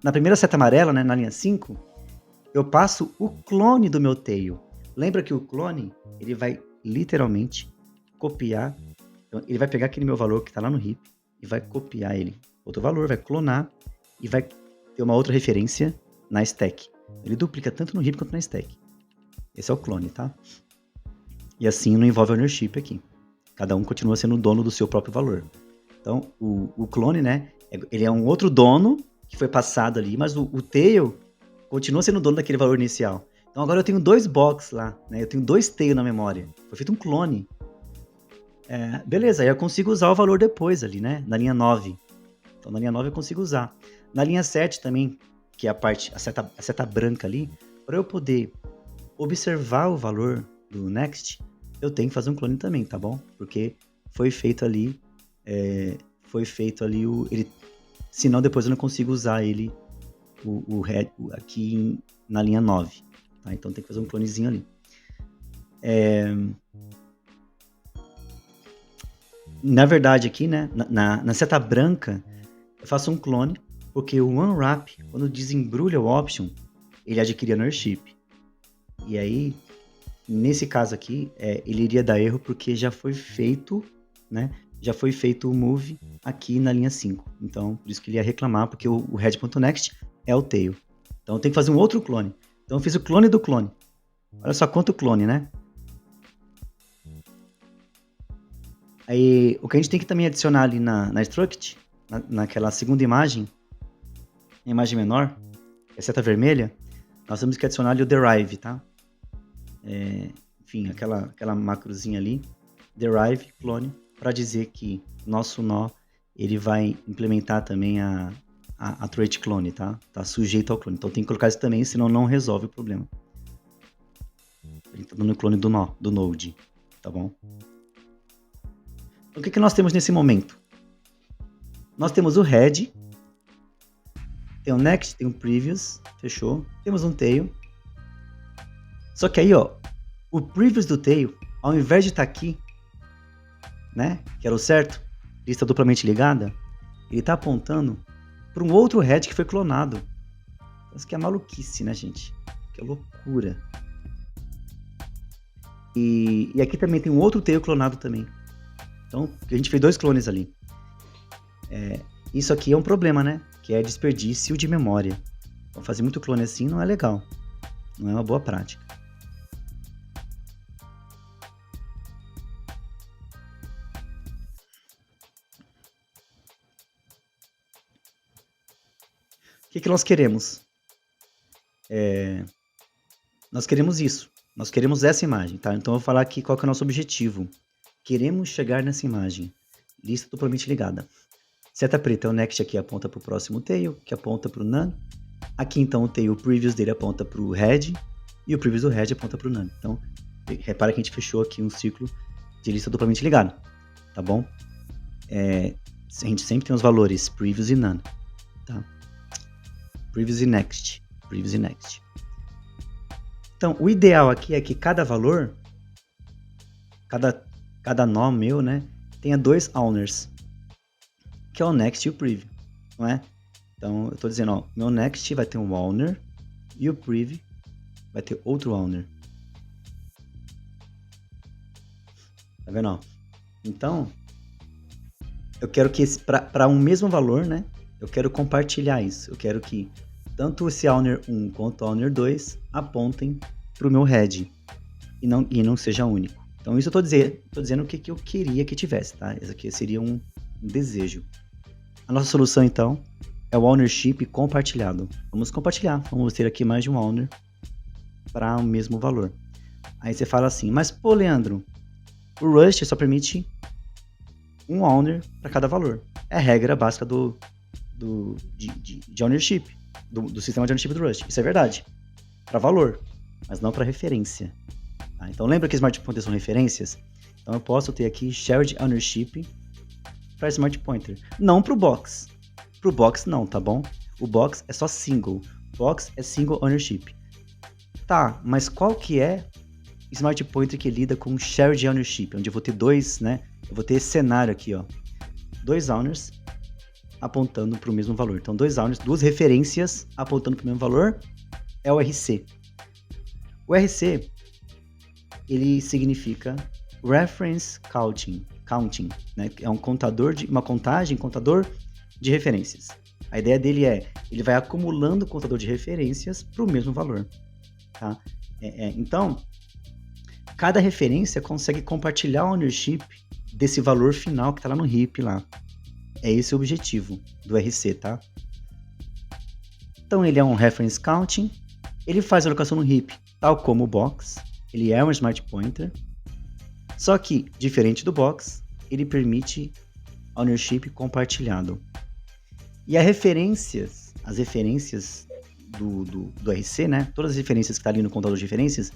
na primeira seta amarela, né, na linha 5, eu passo o clone do meu tail. Lembra que o clone, ele vai literalmente copiar, então, ele vai pegar aquele meu valor que está lá no heap e vai copiar ele. Outro valor, vai clonar e vai ter uma outra referência na stack. Ele duplica tanto no heap quanto na stack. Esse é o clone, tá? E assim não envolve ownership aqui. Cada um continua sendo o dono do seu próprio valor. Então, o clone, né, ele é um outro dono que foi passado ali, mas o tail continua sendo o dono daquele valor inicial. Então agora eu tenho 2 box lá, né? Eu tenho 2 tail na memória. Foi feito um clone. Beleza, aí eu consigo usar o valor depois ali, né? Na linha 9. Então na linha 9 eu consigo usar. Na linha 7 também, que é a seta branca ali, para eu poder observar o valor do next, eu tenho que fazer um clone também, tá bom? Porque foi feito ali ele, senão depois eu não consigo usar ele aqui na linha 9. Tá? Então tem que fazer um clonezinho ali. Na verdade aqui, né, na seta branca, eu faço um clone, porque o unwrap, quando desembrulha o option, ele adquire ownership. E aí, nesse caso aqui, ele iria dar erro porque já foi feito, né? Já foi feito o move aqui na linha 5. Então, por isso que ele ia reclamar, porque o head.next é o tail. Então eu tenho que fazer um outro clone. Então eu fiz o clone do clone. Olha só quanto clone, né? Aí o que a gente tem que também adicionar ali na struct, naquela segunda imagem, a imagem menor, a seta vermelha, nós temos que adicionar ali o derive, tá? Enfim, aquela macrozinha ali, derive clone, para dizer que nosso nó ele vai implementar também a trait clone, tá? Tá sujeito ao clone. Então tem que colocar isso também, senão não resolve o problema. Ele tá dando o clone do nó, do node, tá bom? Então o que nós temos nesse momento? Nós temos o head, tem o next, tem o previous, fechou? Temos um tail. Só que aí, ó, o previous do tail, ao invés de estar aqui, né, que era o certo, lista duplamente ligada, ele tá apontando para um outro head que foi clonado. Isso que é maluquice, né, gente? Que é loucura. E aqui também tem um outro tail clonado também. Então, a gente fez 2 clones ali. Isso aqui é um problema, né? Que é desperdício de memória. Então, fazer muito clone assim não é legal. Não é uma boa prática. O que nós queremos? Nós queremos isso. Nós queremos essa imagem, tá? Então eu vou falar aqui qual que é o nosso objetivo. Queremos chegar nessa imagem. Lista duplamente ligada. Seta preta, o next aqui aponta para o próximo tail, que aponta para o none. Aqui então o tail, o previous dele aponta para o head, e o previous do head aponta para o none. Então, repara que a gente fechou aqui um ciclo de lista duplamente ligada, tá bom? A gente sempre tem os valores previous e none, tá? Previous e next, previous e next. Então, o ideal aqui é que cada valor, cada nó meu, né, tenha 2 owners, que é o next e o preview, não é? Então, eu estou dizendo, ó, meu next vai ter um owner e o preview vai ter outro owner. Tá vendo, ó? Então, eu quero que para um mesmo valor, né, eu quero compartilhar isso. Eu quero que tanto esse owner 1 quanto o owner 2 apontem para o meu head e não seja único. Então, isso eu estou dizendo o que eu queria que tivesse, tá? Esse aqui seria um desejo. A nossa solução, então, é o ownership compartilhado. Vamos compartilhar. Vamos ter aqui mais de um owner para o mesmo valor. Aí você fala assim, mas pô, Leandro, o Rust só permite um owner para cada valor. É a regra básica de ownership, do sistema de ownership do Rust. Isso é verdade. Para valor, mas não para referência. Tá? Então lembra que Smart Pointers são referências? Então eu posso ter aqui Shared Ownership para Smart Pointer. Não para o Box. Para o Box não, tá bom? O Box é só single. Box é Single Ownership. Tá, mas qual que é Smart Pointer que lida com Shared Ownership? Onde eu vou ter 2, né? Eu vou ter esse cenário aqui, ó. 2 owners apontando para o mesmo valor. Então, 2 owners, 2 referências apontando para o mesmo valor é o RC. O RC, ele significa Reference Counting, né? É um contador contador de referências. A ideia dele é, ele vai acumulando o contador de referências para o mesmo valor, tá? Então, cada referência consegue compartilhar o ownership desse valor final que está lá no heap lá. É esse o objetivo do RC, tá? Então, ele é um Reference Counting, ele faz a alocação no heap, tal como o Box, ele é um Smart Pointer, só que, diferente do Box, ele permite ownership compartilhado. E as referências do RC, né? Todas as referências que estão ali no contador de referências,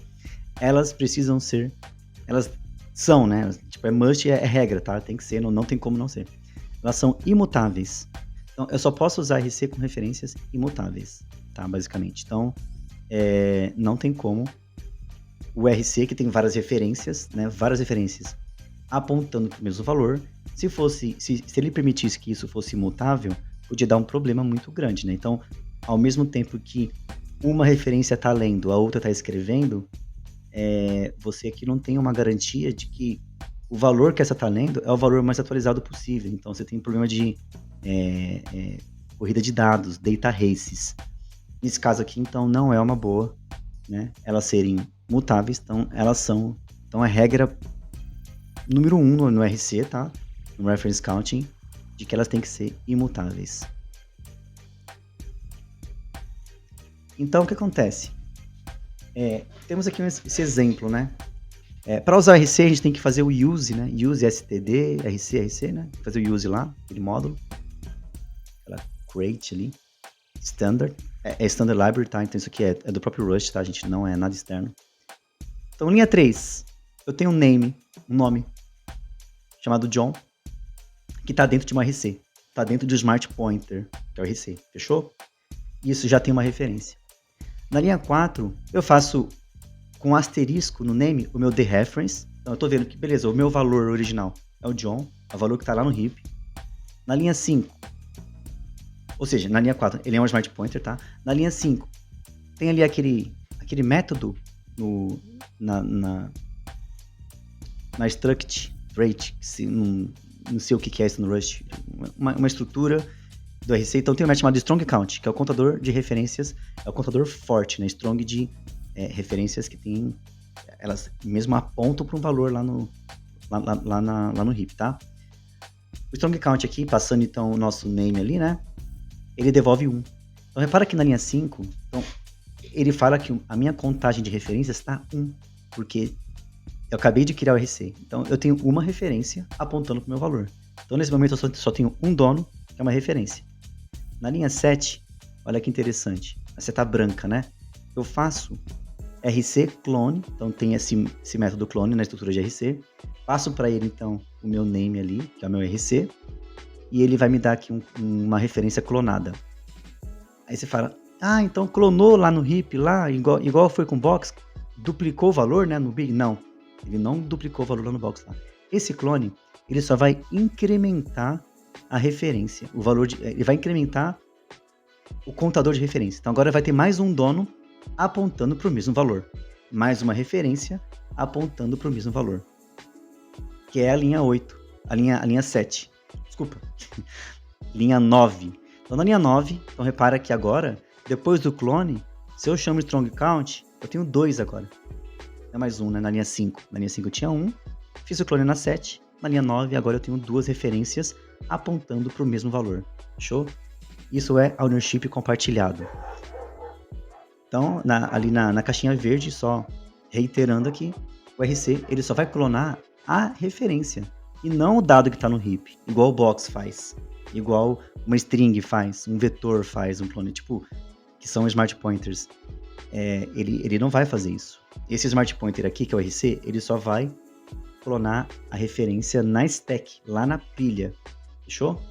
elas são, né? Tipo, é must, é regra, tá? Tem que ser, não tem como não ser. Elas são imutáveis. Então, eu só posso usar RC com referências imutáveis, tá? Basicamente. Então, não tem como o RC, que tem várias referências, né? Várias referências apontando para o mesmo valor. Se ele permitisse que isso fosse imutável, podia dar um problema muito grande, né? Então, ao mesmo tempo que uma referência está lendo, a outra está escrevendo, você aqui não tem uma garantia de que o valor que essa está lendo é o valor mais atualizado possível. Então, você tem um problema de corrida de dados, data races. Nesse caso aqui, então, não é uma boa, né? Elas serem mutáveis, então elas são... Então, a regra número 1 no RC, tá? No Reference Counting, de que elas têm que ser imutáveis. Então, o que acontece? Temos aqui esse exemplo, né? Para usar o RC, a gente tem que fazer o use, né? Use std, RC, né? Fazer o use lá, aquele módulo. Aquela create ali. Standard. É standard library, tá? Então isso aqui é do próprio Rust, tá, gente? Não é nada externo. Então, linha 3. Eu tenho um nome, chamado John, que tá dentro de uma RC. Tá dentro de um Smart Pointer, que é o RC. Fechou? Isso já tem uma referência. Na linha 4, eu faço com asterisco no name o meu dereference. Então eu tô vendo que, beleza, o meu valor original é o John, é o valor que tá lá no heap. Na linha 5, ou seja, na linha 4, ele é um Smart Pointer, tá? Na linha 5, tem ali aquele método na struct rate, não sei o que é isso no Rust, uma estrutura do RC. Então tem um método chamado Strong Count, que é o contador de referências, é o contador forte, né? Strong de referências que tem, elas mesmo apontam para um valor lá no heap, tá? O Strong Count aqui, passando então o nosso name ali, né? Ele devolve 1. Então repara que na linha 5, então, ele fala que a minha contagem de referências está 1, porque eu acabei de criar o RC. Então eu tenho uma referência apontando para o meu valor. Então nesse momento eu só tenho um dono, que é uma referência. Na linha 7, olha que interessante, a seta branca, né? Eu faço RC clone, então tem esse método clone na estrutura de RC. Passo para ele então o meu name ali, que é o meu RC, e ele vai me dar aqui uma referência clonada. Aí você fala, então clonou lá no heap, lá, igual foi com o box, duplicou o valor, né, no big? Não, ele não duplicou o valor lá no box. Lá. Esse clone, ele só vai incrementar a referência, ele vai incrementar o contador de referência. Então agora vai ter mais um dono apontando para o mesmo valor, mais uma referência apontando para o mesmo valor, que é a linha 8, a linha 7. Desculpa, linha 9. Então na linha 9, então repara que agora, depois do clone, se eu chamo de strong count, eu tenho 2 agora. Não é mais 1, né? Na linha 5. Na linha 5 eu tinha 1, fiz o clone na 7, na linha 9 agora eu tenho 2 referências apontando para o mesmo valor. Fechou? Isso é ownership compartilhado. Então, ali na caixinha verde, só reiterando aqui, o RC ele só vai clonar a referência e não o dado que está no heap, igual o box faz, igual uma string faz, um vetor faz, um clone, tipo, que são smart pointers. Ele não vai fazer isso. Esse smart pointer aqui, que é o RC, ele só vai clonar a referência na stack, lá na pilha. Fechou?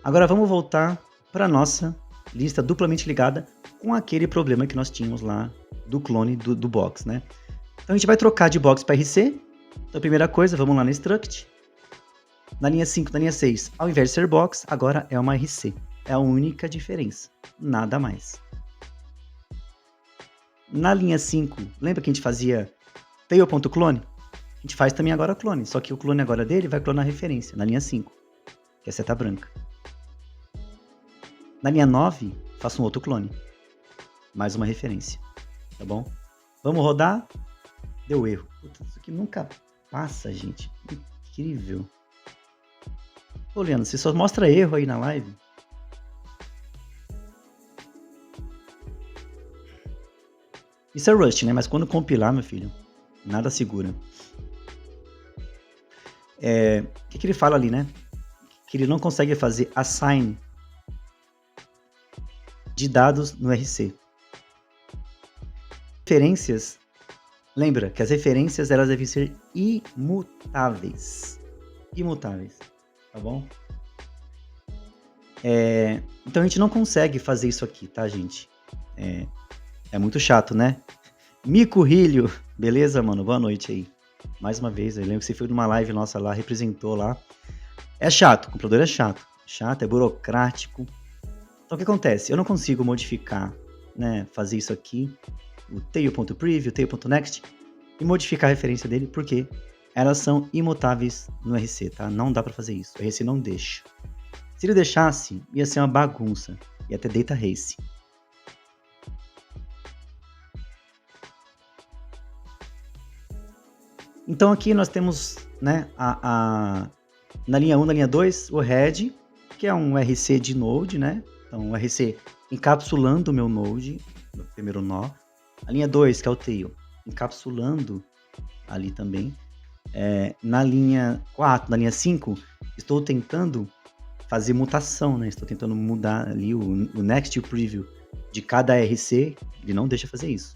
Agora vamos voltar para a nossa lista duplamente ligada com aquele problema que nós tínhamos lá do clone do box, né? Então a gente vai trocar de box para RC. Então a primeira coisa, vamos lá no struct. Na linha 5, na linha 6, ao invés de ser box, agora é uma RC. É a única diferença, nada mais. Na linha 5, lembra que a gente fazia tail.clone? A gente faz também agora clone, só que o clone agora dele vai clonar a referência, na linha 5, que é a seta branca. Na linha 9, faço um outro clone, mais uma referência, tá bom? Vamos rodar, deu erro. Puta, isso aqui nunca passa, gente, incrível. Ô, Leandro, você só mostra erro aí na live? Isso é Rust, né? Mas quando compilar, meu filho, nada segura. O que ele fala ali, né? Que ele não consegue fazer assign de dados no RC. Referências, lembra que as referências elas devem ser imutáveis. Imutáveis, tá bom? Então a gente não consegue fazer isso aqui, tá, gente? É muito chato, né? Mico Rilho, beleza, mano? Boa noite aí. Mais uma vez, eu lembro que você foi numa live nossa lá, representou lá. É chato, o computador é chato. Chato, é burocrático. Então o que acontece? Eu não consigo modificar, né? Fazer isso aqui, o tail.preview, tail.next, e modificar a referência dele, porque elas são imutáveis no RC, tá? Não dá pra fazer isso. O RC não deixa. Se ele deixasse, ia ser uma bagunça. e até data race. Então aqui nós temos, né, na linha 1, na linha 2, o head, que é um RC de node, né? Então um RC encapsulando o meu node, no primeiro nó. A linha 2, que é o tail, encapsulando ali também. Na linha 4, na linha 5, estou tentando fazer mutação, né? Estou tentando mudar ali o next preview de cada RC, ele não deixa fazer isso.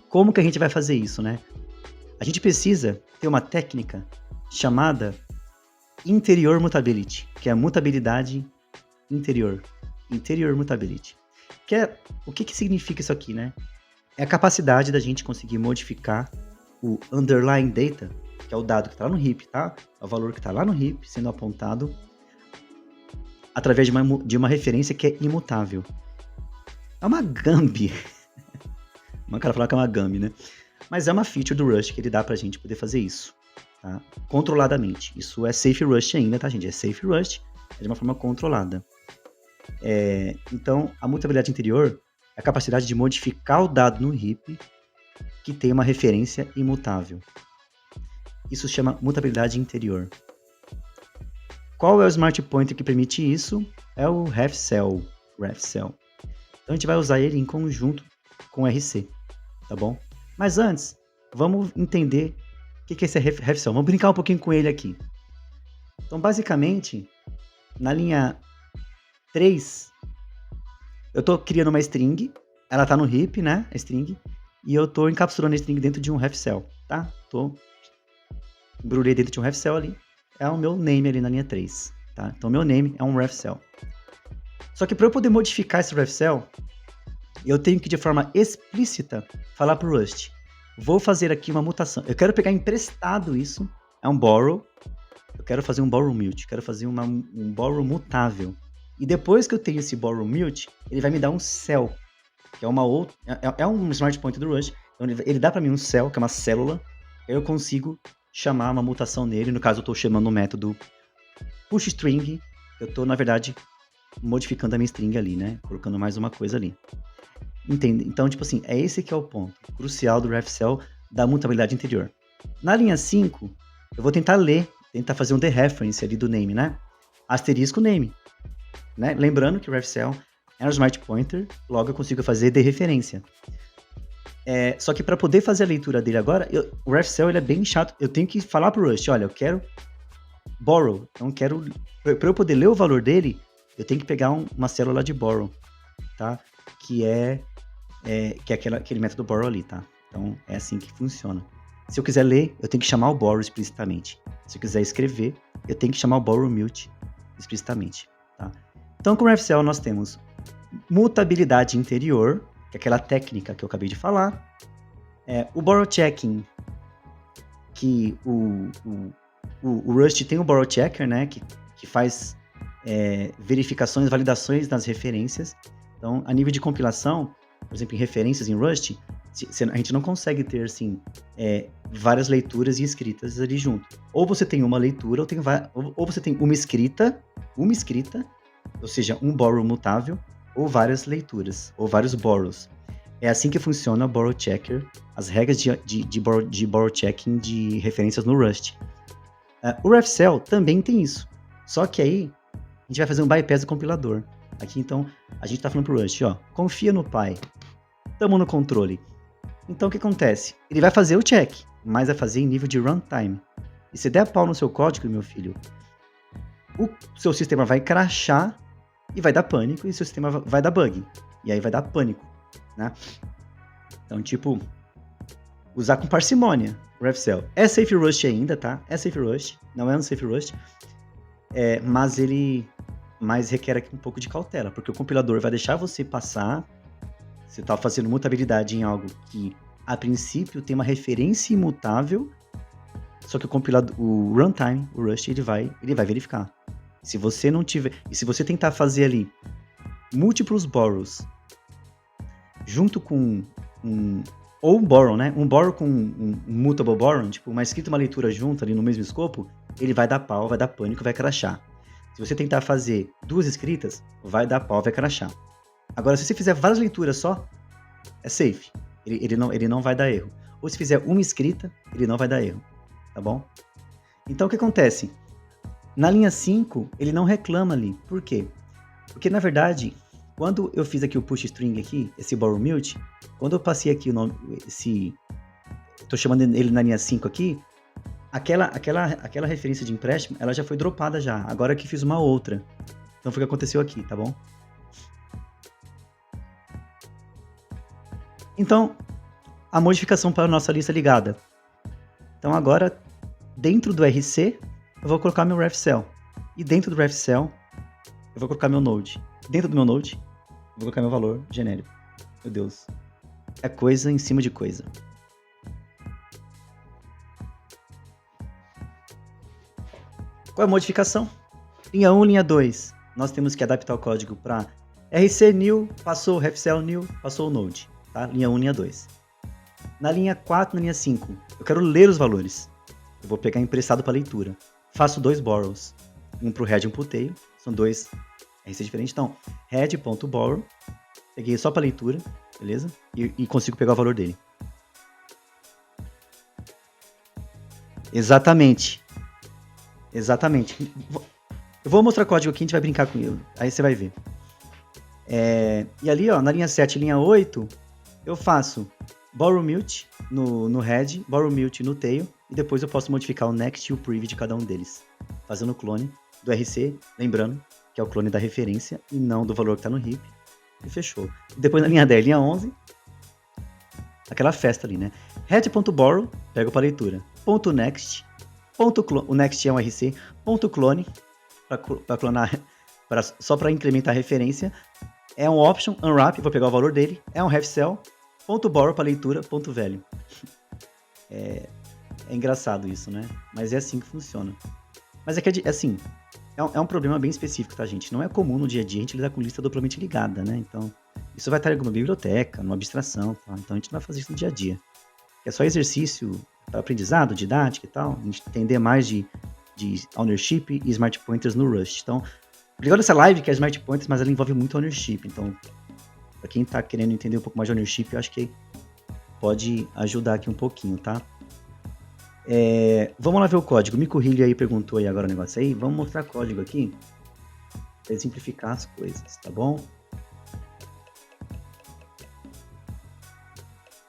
Como que a gente vai fazer isso, né? A gente precisa ter uma técnica chamada interior mutability, que é a mutabilidade interior. Interior mutability. O que significa isso aqui, né? É a capacidade da gente conseguir modificar o underlying data, que é o dado que está lá no heap, tá? É o valor que está lá no heap sendo apontado através de uma referência que é imutável. É uma Gambi. Uma cara falar que é uma Gambi, né? Mas é uma feature do Rust que ele dá pra gente poder fazer isso, tá? Controladamente. Isso é Safe Rust ainda, tá, gente? É Safe Rust, é de uma forma controlada. Então, a mutabilidade interior é a capacidade de modificar o dado no heap que tem uma referência imutável. Isso se chama mutabilidade interior. Qual é o smart pointer que permite isso? É o refcell. Então a gente vai usar ele em conjunto com o RC, tá bom? Mas antes, vamos entender o que é esse refcell. Vamos brincar um pouquinho com ele aqui. Então, basicamente, na linha 3, eu estou criando uma string, ela está no heap, né, a string, e eu estou encapsulando a string dentro de um refcell, tá? Embrulhei dentro de um refcell ali, é o meu name ali na linha 3, tá? Então, meu name é um refcell. Só que para eu poder modificar esse refcell, eu tenho que, de forma explícita, falar para o Rust, vou fazer aqui uma mutação. Eu quero pegar emprestado isso, é um borrow, eu quero fazer um borrow mute, quero fazer um borrow mutável. E depois que eu tenho esse borrow mute, ele vai me dar um cell, que é um smart point do Rust. Então ele dá para mim um cell, que é uma célula, eu consigo chamar uma mutação nele. No caso, eu estou chamando o método pushString, eu estou, na verdade, modificando a minha string ali, né? Colocando mais uma coisa ali. Entende? Então, tipo assim, é esse que é o ponto crucial do refcell da mutabilidade interior. Na linha 5, eu vou tentar fazer um dereference ali do name, né? Asterisco name, né? Lembrando que o refcell é um smart pointer, logo eu consigo fazer dereferência. Só que para poder fazer a leitura dele agora, o refcell ele é bem chato. Eu tenho que falar pro Rust, olha, eu quero borrow. Então, para eu poder ler o valor dele, eu tenho que pegar uma célula de borrow, tá? Que é aquele método borrow ali, tá? Então, é assim que funciona. Se eu quiser ler, eu tenho que chamar o borrow explicitamente. Se eu quiser escrever, eu tenho que chamar o borrow mute explicitamente, tá? Então, com o refcell, nós temos mutabilidade interior, que é aquela técnica que eu acabei de falar. O borrow checking, que o Rust tem o borrow checker, né? Que faz verificações, validações das referências. Então, a nível de compilação, por exemplo, em referências em Rust, a gente não consegue ter, assim, várias leituras e escritas ali junto. Ou você tem uma leitura, ou você tem uma escrita, ou seja, um borrow mutável, ou várias leituras, ou vários borrows. É assim que funciona o borrow checker, as regras de borrow checking de referências no Rust. O refcell também tem isso, só que aí a gente vai fazer um bypass do compilador. Aqui, então, a gente está falando pro Rust, ó, confia no pai, tamo no controle. Então, o que acontece? Ele vai fazer o check, mas vai fazer em nível de runtime. E se der pau no seu código, meu filho, o seu sistema vai crashar e vai dar pânico, e seu sistema vai dar bug. E aí vai dar pânico, né? Então, tipo, usar com parcimônia o refcell. É Safe Rust ainda, tá? É Safe Rust, não é um Safe Rust, mas requer aqui um pouco de cautela, porque o compilador vai deixar você passar. Você está fazendo mutabilidade em algo que, a princípio, tem uma referência imutável, só que o runtime, o Rust, ele vai verificar. Se você não tiver, e se você tentar fazer ali múltiplos borrows junto com ou um borrow, né? Um borrow com um mutable borrow, tipo uma escrita e uma leitura junto ali no mesmo escopo, ele vai dar pau, vai dar pânico, vai crashar. Se você tentar fazer duas escritas, vai dar pau, vai crashar. Agora, se você fizer várias leituras só, é safe. Ele não vai dar erro. Ou se fizer uma escrita, ele não vai dar erro. Tá bom? Então, o que acontece? Na linha 5, ele não reclama ali. Por quê? Porque, na verdade, quando eu fiz aqui o push string aqui, esse borrow mute, quando eu passei aqui o nome, tô chamando ele na linha 5 aqui, aquela referência de empréstimo, ela já foi dropada já. Agora que fiz uma outra. Então foi o que aconteceu aqui, tá bom? Então, a modificação para a nossa lista ligada. Então agora, dentro do RC, eu vou colocar meu ref cell. E dentro do ref cell, eu vou colocar meu node. Dentro do meu node, eu vou colocar meu valor genérico. Meu Deus. É coisa em cima de coisa. Qual é a modificação? Linha 1, linha 2. Nós temos que adaptar o código para RC new, passou o refcell new, passou o node. Tá? Linha 1, linha 2. Na linha 4, na linha 5, eu quero ler os valores. Eu vou pegar emprestado para leitura. Faço 2 borrows. Um para o head e um para o tail. São 2 RC diferentes. Então, head.borrow. Peguei só para leitura, beleza? E consigo pegar o valor dele. Exatamente. Exatamente. Eu vou mostrar o código aqui, a gente vai brincar com ele. Aí você vai ver. E ali, ó, na linha 7 e linha 8, eu faço borrow mute no head, borrow mute no tail, e depois eu posso modificar o next e o prev de cada um deles, fazendo o clone do RC, lembrando que é o clone da referência e não do valor que está no heap, e fechou. E depois na linha 10 e linha 11, aquela festa ali, né? Head.borrow, pego para leitura. Ponto .next, o next é um RC, ponto .clone, para clonar, só para incrementar a referência. É um option, unwrap, vou pegar o valor dele. É um refcell, ponto .borrow para leitura, ponto .value. É engraçado isso, né? Mas é assim que funciona. Mas é que, assim, é um problema bem específico, tá, gente? Não é comum no dia a dia a gente lidar com lista duplamente ligada, né? Então, isso vai estar em alguma biblioteca, numa abstração, tá? Então a gente não vai fazer isso no dia a dia. É só exercício para aprendizado, didática e tal. A gente entender mais de ownership e smart pointers no Rust. Então, legal dessa live que é Smart Pointers, mas ela envolve muito ownership. Então, para quem está querendo entender um pouco mais de ownership, eu acho que pode ajudar aqui um pouquinho, tá? Vamos lá ver o código. O Mico Hilly aí perguntou aí agora o negócio aí. Vamos mostrar código aqui para simplificar as coisas, tá bom?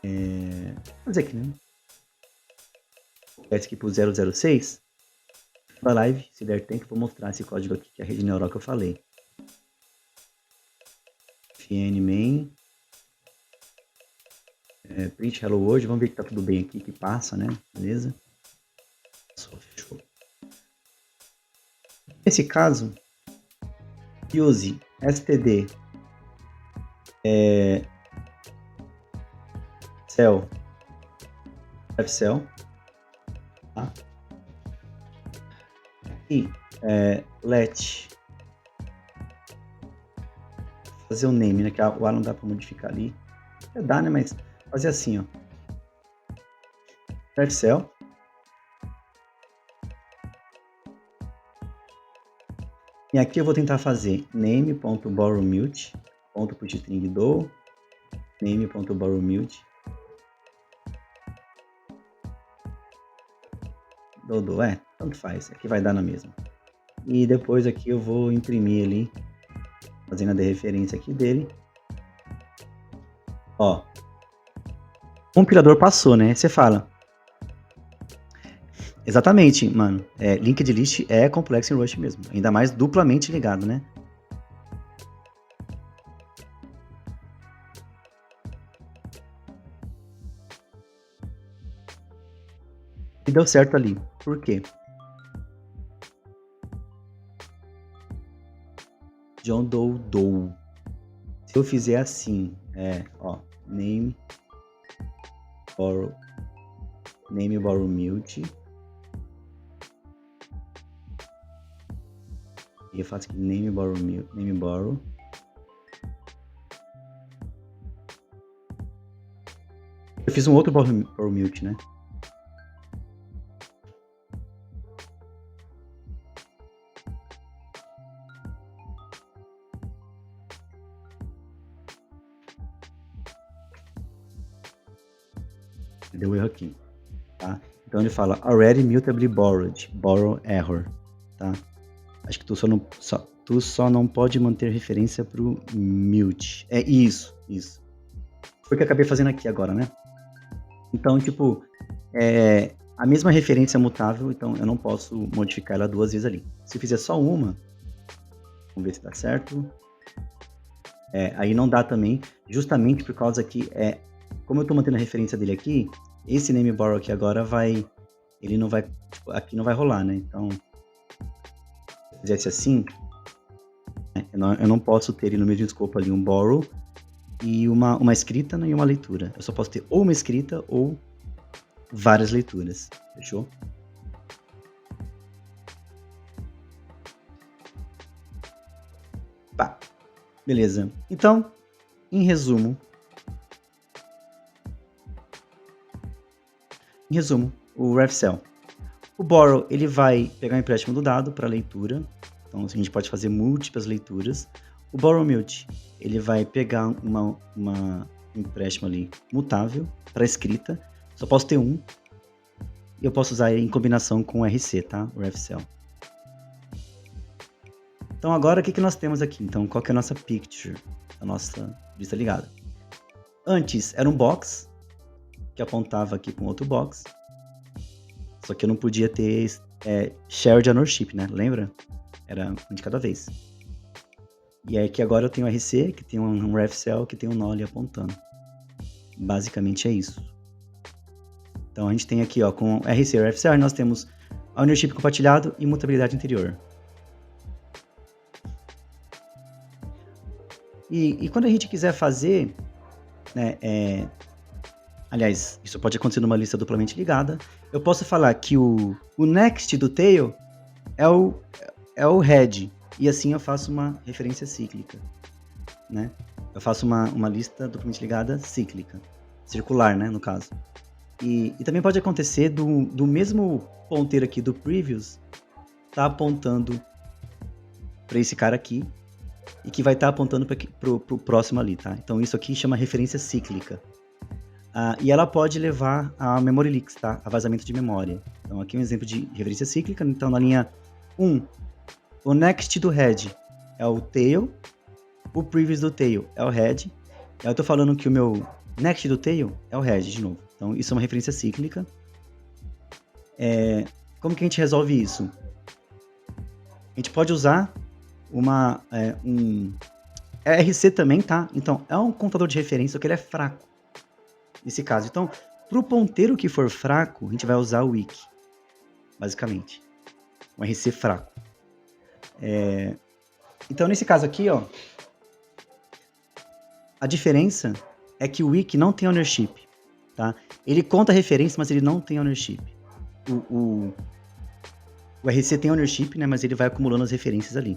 Vou fazer aqui, né? Peço aqui pro 006. Da live, se der tempo, vou mostrar esse código aqui, que é a rede neural que eu falei. Fn main. Print hello world. Vamos ver que tá tudo bem aqui, que passa, né? Beleza? Fechou. Nesse caso, use std cell fcell, tá? E let fazer o name, né? Que o A não dá para modificar ali. Dá, né? Mas fazer assim, ó. Fcell. E aqui eu vou tentar fazer name.borrowMute, .pushstring do name.borrowMute do, tanto faz, aqui vai dar na mesma. E depois aqui eu vou imprimir ali, fazendo a referência aqui dele. Ó, o compilador passou, né? Você fala. Exatamente, mano. Linked list é complexo em Rust mesmo. Ainda mais duplamente ligado, né? E deu certo ali. Por quê? John Doe. Se eu fizer assim, ó, name borrow mute. E eu faço aqui name borrow. Eu fiz um outro borrow mute, né? deu erro aqui, tá? Então ele fala already mutably borrowed, borrow error, tá? Acho que tu só não pode manter referência pro mute. É isso. Foi o que eu acabei fazendo aqui agora, né? Então, tipo, a mesma referência é mutável, então eu não posso modificar ela 2 vezes ali. Se eu fizer só uma, vamos ver se dá certo. Aí não dá também, justamente por causa que, como eu tô mantendo a referência dele aqui, esse name borrow aqui agora ele não vai, tipo, aqui não vai rolar, né? Então, se eu fizesse assim, eu não posso ter ele no mesmo escopo ali um borrow e uma escrita e uma leitura. Eu só posso ter ou uma escrita ou várias leituras, fechou? Pá, beleza. Então, em resumo, o RefCell. O borrow, ele vai pegar o empréstimo do dado para leitura, então a gente pode fazer múltiplas leituras. O borrow mute, ele vai pegar um empréstimo ali mutável para escrita, só posso ter um, e eu posso usar ele em combinação com o RC, tá? O RefCell. Então agora o que nós temos aqui? Então qual que é a nossa picture, a nossa lista ligada? Antes era um box, que apontava aqui com outro box, só que eu não podia ter shared ownership, né? Lembra? Era um de cada vez. E aí que agora eu tenho RC, que tem um RefCell, que tem um null ali apontando. Basicamente é isso. Então a gente tem aqui, ó, com RC e RefCell, nós temos ownership compartilhado e mutabilidade interior. E quando a gente quiser fazer, né, aliás, isso pode acontecer numa lista duplamente ligada, eu posso falar que o next do tail é o head, e assim eu faço uma referência cíclica, né? Eu faço uma lista duplamente ligada cíclica, circular, né, no caso. E também pode acontecer do mesmo ponteiro aqui do previous tá apontando para esse cara aqui, e que vai estar apontando pro próximo ali, tá? Então isso aqui chama referência cíclica. E ela pode levar a memory leaks, tá? A vazamento de memória. Então aqui é um exemplo de referência cíclica. Então na linha 1, o next do head é o tail, o previous do tail é o head. Eu tô falando que o meu next do tail é o head de novo. Então isso é uma referência cíclica. Como que a gente resolve isso? A gente pode usar RC também, tá? Então, é um contador de referência, só que ele é fraco, nesse caso. Então, para o ponteiro que for fraco, a gente vai usar o wiki, basicamente. Um RC fraco. Então, nesse caso aqui, ó, a diferença é que o wiki não tem ownership, tá? Ele conta a referência, mas ele não tem ownership. O RC tem ownership, né? Mas ele vai acumulando as referências ali.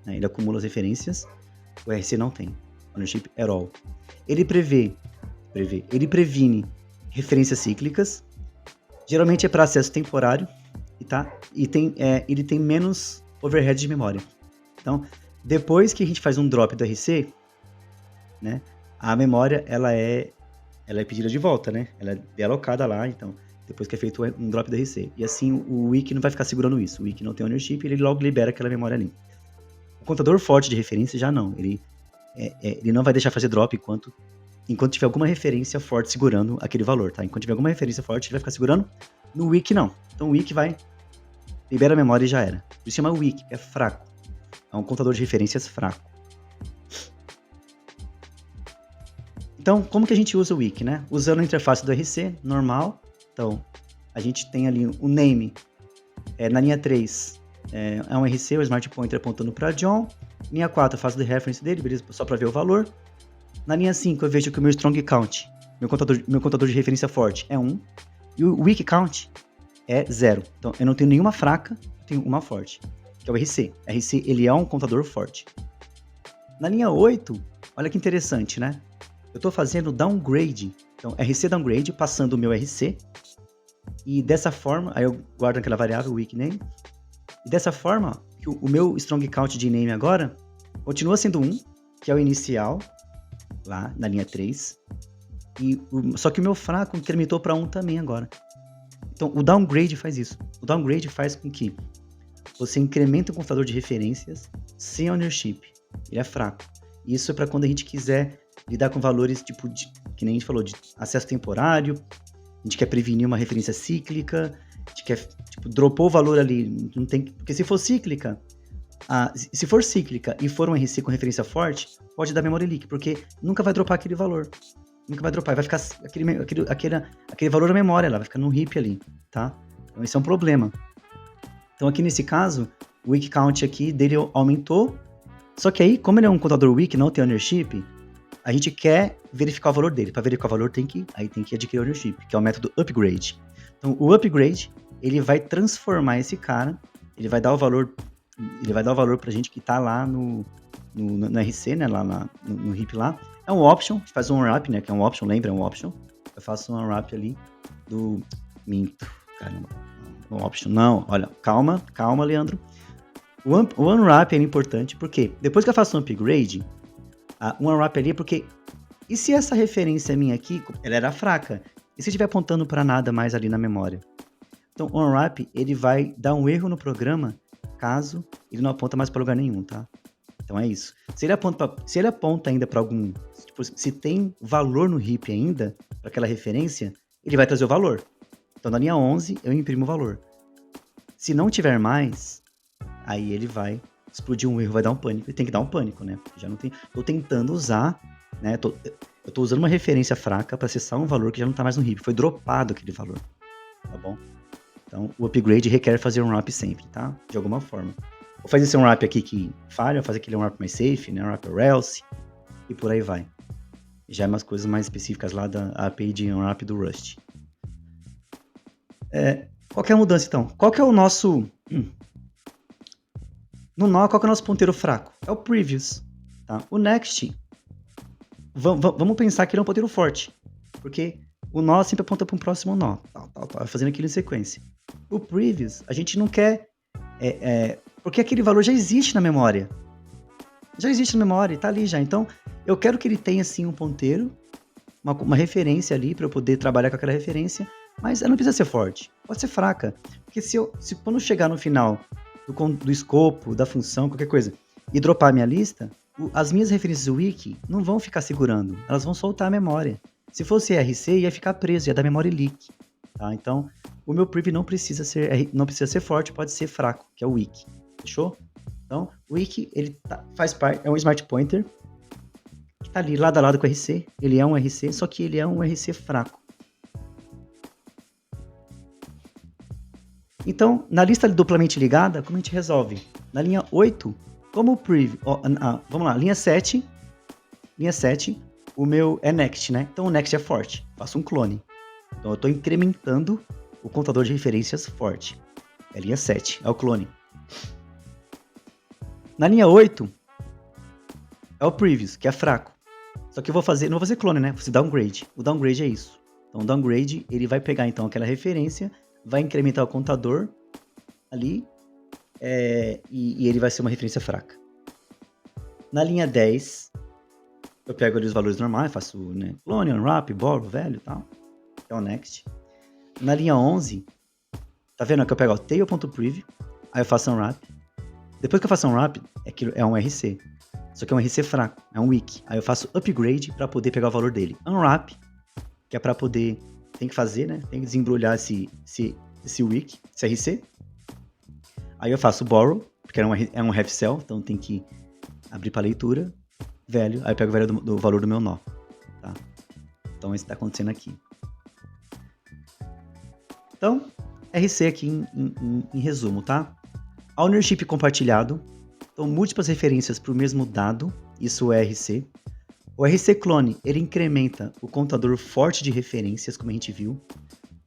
Ele acumula as referências, o RC não tem ownership at all. Ele ele previne referências cíclicas, geralmente é para acesso temporário, tá? E ele tem menos overhead de memória. Então, depois que a gente faz um drop do RC, né, a memória ela é pedida de volta, né? Ela é dealocada lá, então, depois que é feito um drop do RC. E assim, o wiki não vai ficar segurando isso. O wiki não tem ownership, ele logo libera aquela memória ali. O contador forte de referência já não. Ele não vai deixar fazer drop enquanto tiver alguma referência forte segurando aquele valor, tá? Enquanto tiver alguma referência forte, ele vai ficar segurando. No wiki, não. Então o wiki vai, libera a memória e já era. Por isso chama wiki, é fraco. É um contador de referências fraco. Então, como que a gente usa o wiki, né? Usando a interface do RC, normal. Então, a gente tem ali o name, na linha 3, é um RC, o Smart Pointer apontando para John. Linha 4, eu faço the reference dele, beleza? Só para ver o valor. Na linha 5, eu vejo que o meu strong count, meu contador de referência forte, é 1. E o weak count é 0. Então, eu não tenho nenhuma fraca, eu tenho uma forte, que é o RC. RC, ele é um contador forte. Na linha 8, olha que interessante, né? Eu estou fazendo downgrade. Então, RC downgrade, passando o meu RC. E dessa forma, aí eu guardo aquela variável, weak name. E dessa forma, o meu strong count de name agora continua sendo 1, que é o inicial, lá na linha 3. Só que o meu fraco incrementou para 1 também agora. Então, o downgrade faz isso. O downgrade faz com que você incrementa o contador de referências sem ownership. Ele é fraco. Isso é para quando a gente quiser lidar com valores tipo que nem a gente falou, de acesso temporário, a gente quer prevenir uma referência cíclica, a gente quer, tipo, dropou o valor ali, não tem, porque se for cíclica, se for cíclica e for um RC com referência forte, pode dar memory leak, porque nunca vai dropar aquele valor. Nunca vai dropar, vai ficar aquele valor na memória lá, vai ficar no heap ali, tá? Então esse é um problema. Então aqui nesse caso, o weak count aqui dele aumentou, só que aí, como ele é um contador weak, não tem ownership, a gente quer verificar o valor dele. Para verificar o valor, tem que adquirir ownership, que é o método upgrade. Então o upgrade, ele vai transformar esse cara, ele vai dar o valor pra gente que tá lá no RC, né, lá no heap lá. É um option, faz um unwrap, né, que é um option, lembra? É um option. Eu faço um unwrap ali do... Minto, caramba. Um option, não, olha, calma, Leandro. O unwrap é importante, porque depois que eu faço um upgrade, um unwrap ali é porque... E se essa referência minha aqui, ela era fraca? E se estiver apontando para nada mais ali na memória? Então, o unwrap, ele vai dar um erro no programa, caso ele não aponta mais para lugar nenhum, tá? Então é isso. Se ele aponta ainda para algum... Tipo, se tem valor no heap ainda, para aquela referência, ele vai trazer o valor. Então, na linha 11, eu imprimo o valor. Se não tiver mais, aí ele vai explodir um erro, vai dar um pânico. E tem que dar um pânico, né? Porque já não tem... Tô tentando usar, né? Eu tô usando uma referência fraca para acessar um valor que já não tá mais no heap. Foi dropado aquele valor, tá bom? Então, o upgrade requer fazer um wrap sempre, tá? De alguma forma. Vou fazer esse unwrap aqui que falha, vou fazer aquele unwrap mais safe, né? Unwrap else, e por aí vai. Já é umas coisas mais específicas lá da API de unwrap do Rust. Qual que é a mudança, então? Qual que é o nosso... No nó, qual que é o nosso ponteiro fraco? É o previous, tá? O next, vamos pensar que ele é um ponteiro forte, porque o nó sempre aponta para um próximo nó, tal, fazendo aquilo em sequência. O previous, a gente não quer... porque aquele valor já existe na memória. Já existe na memória, tá ali já. Então, eu quero que ele tenha, sim, um ponteiro, uma referência ali, para eu poder trabalhar com aquela referência, mas ela não precisa ser forte, pode ser fraca. Porque se quando chegar no final do escopo, da função, qualquer coisa, e dropar a minha lista, as minhas referências wiki não vão ficar segurando, elas vão soltar a memória. Se fosse RC, ia ficar preso, ia dar memory leak. Tá? Então, o meu preview não precisa ser forte, pode ser fraco, que é o wiki. Fechou? Então, o wiki, ele faz parte, é um smart pointer, que tá ali lado a lado com o RC. Ele é um RC, só que ele é um RC fraco. Então, na lista duplamente ligada, como a gente resolve? Na linha 8, como o preview... vamos lá, linha 7, o meu é next, né? Então o next é forte, faço um clone. Então eu estou incrementando o contador de referências forte. É linha 7, é o clone. Na linha 8, é o previous, que é fraco. Só que eu não vou fazer clone, né? Vou fazer downgrade. O downgrade é isso. Então o downgrade, ele vai pegar então aquela referência, vai incrementar o contador ali, e ele vai ser uma referência fraca. Na linha 10, eu pego ali os valores normais, faço, né, clone, unwrap, borrow, velho e tal. É o next. Na linha 11, tá vendo que eu pego o tail.preview, aí eu faço unwrap. Depois que eu faço unwrap, é um RC. Só que é um RC fraco, é um wiki. Aí eu faço upgrade para poder pegar o valor dele. Unwrap, que é para poder... Tem que fazer, né? Tem que desembrulhar esse wiki, esse RC. Aí eu faço borrow, porque é um ref cell, então tem que abrir para leitura. Velho, aí eu pego o velho do valor do meu nó. Tá? Então isso está acontecendo aqui. Então, RC aqui em resumo, tá? Ownership compartilhado. Então, múltiplas referências para o mesmo dado. Isso é RC. O RC clone, ele incrementa o contador forte de referências, como a gente viu.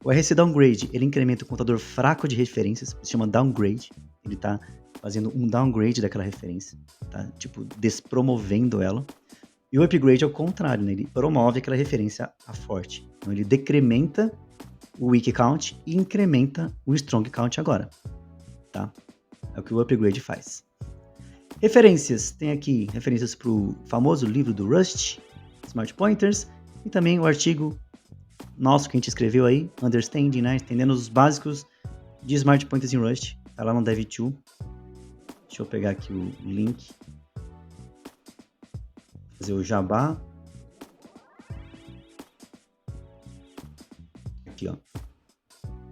O RC downgrade, ele incrementa o contador fraco de referências, se chama downgrade. Ele está fazendo um downgrade daquela referência, tá? Tipo, despromovendo ela. E o upgrade é o contrário, né? Ele promove aquela referência a forte. Então, ele decrementa o weak count e incrementa o strong count agora, tá? É o que o upgrade faz. Referências, tem aqui referências para o famoso livro do Rust, Smart Pointers, E também o artigo nosso que a gente escreveu aí, Understanding, né? Entendendo os básicos de Smart Pointers em Rust. Tá lá no Dev2. Deixa eu pegar aqui o link. Fazer o jabá. Aqui, ó.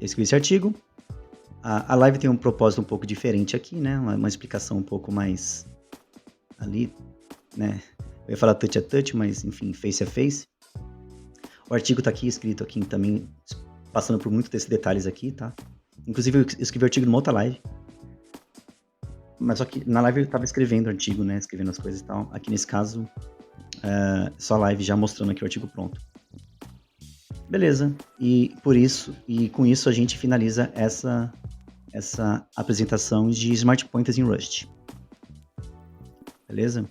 Eu escrevi esse artigo. A live tem um propósito um pouco diferente aqui, né? Uma explicação um pouco mais ali, né? Eu ia falar touch a touch, mas enfim, face a face. O artigo tá aqui, escrito aqui também, passando por muitos desses detalhes aqui, tá? Inclusive eu escrevi o artigo numa outra live. Mas só que na live eu tava escrevendo o artigo, né? Escrevendo as coisas e tal. Aqui nesse caso, só a live já mostrando aqui o artigo pronto. Beleza. E com isso a gente finaliza essa apresentação de Smart Pointers em Rust. Beleza?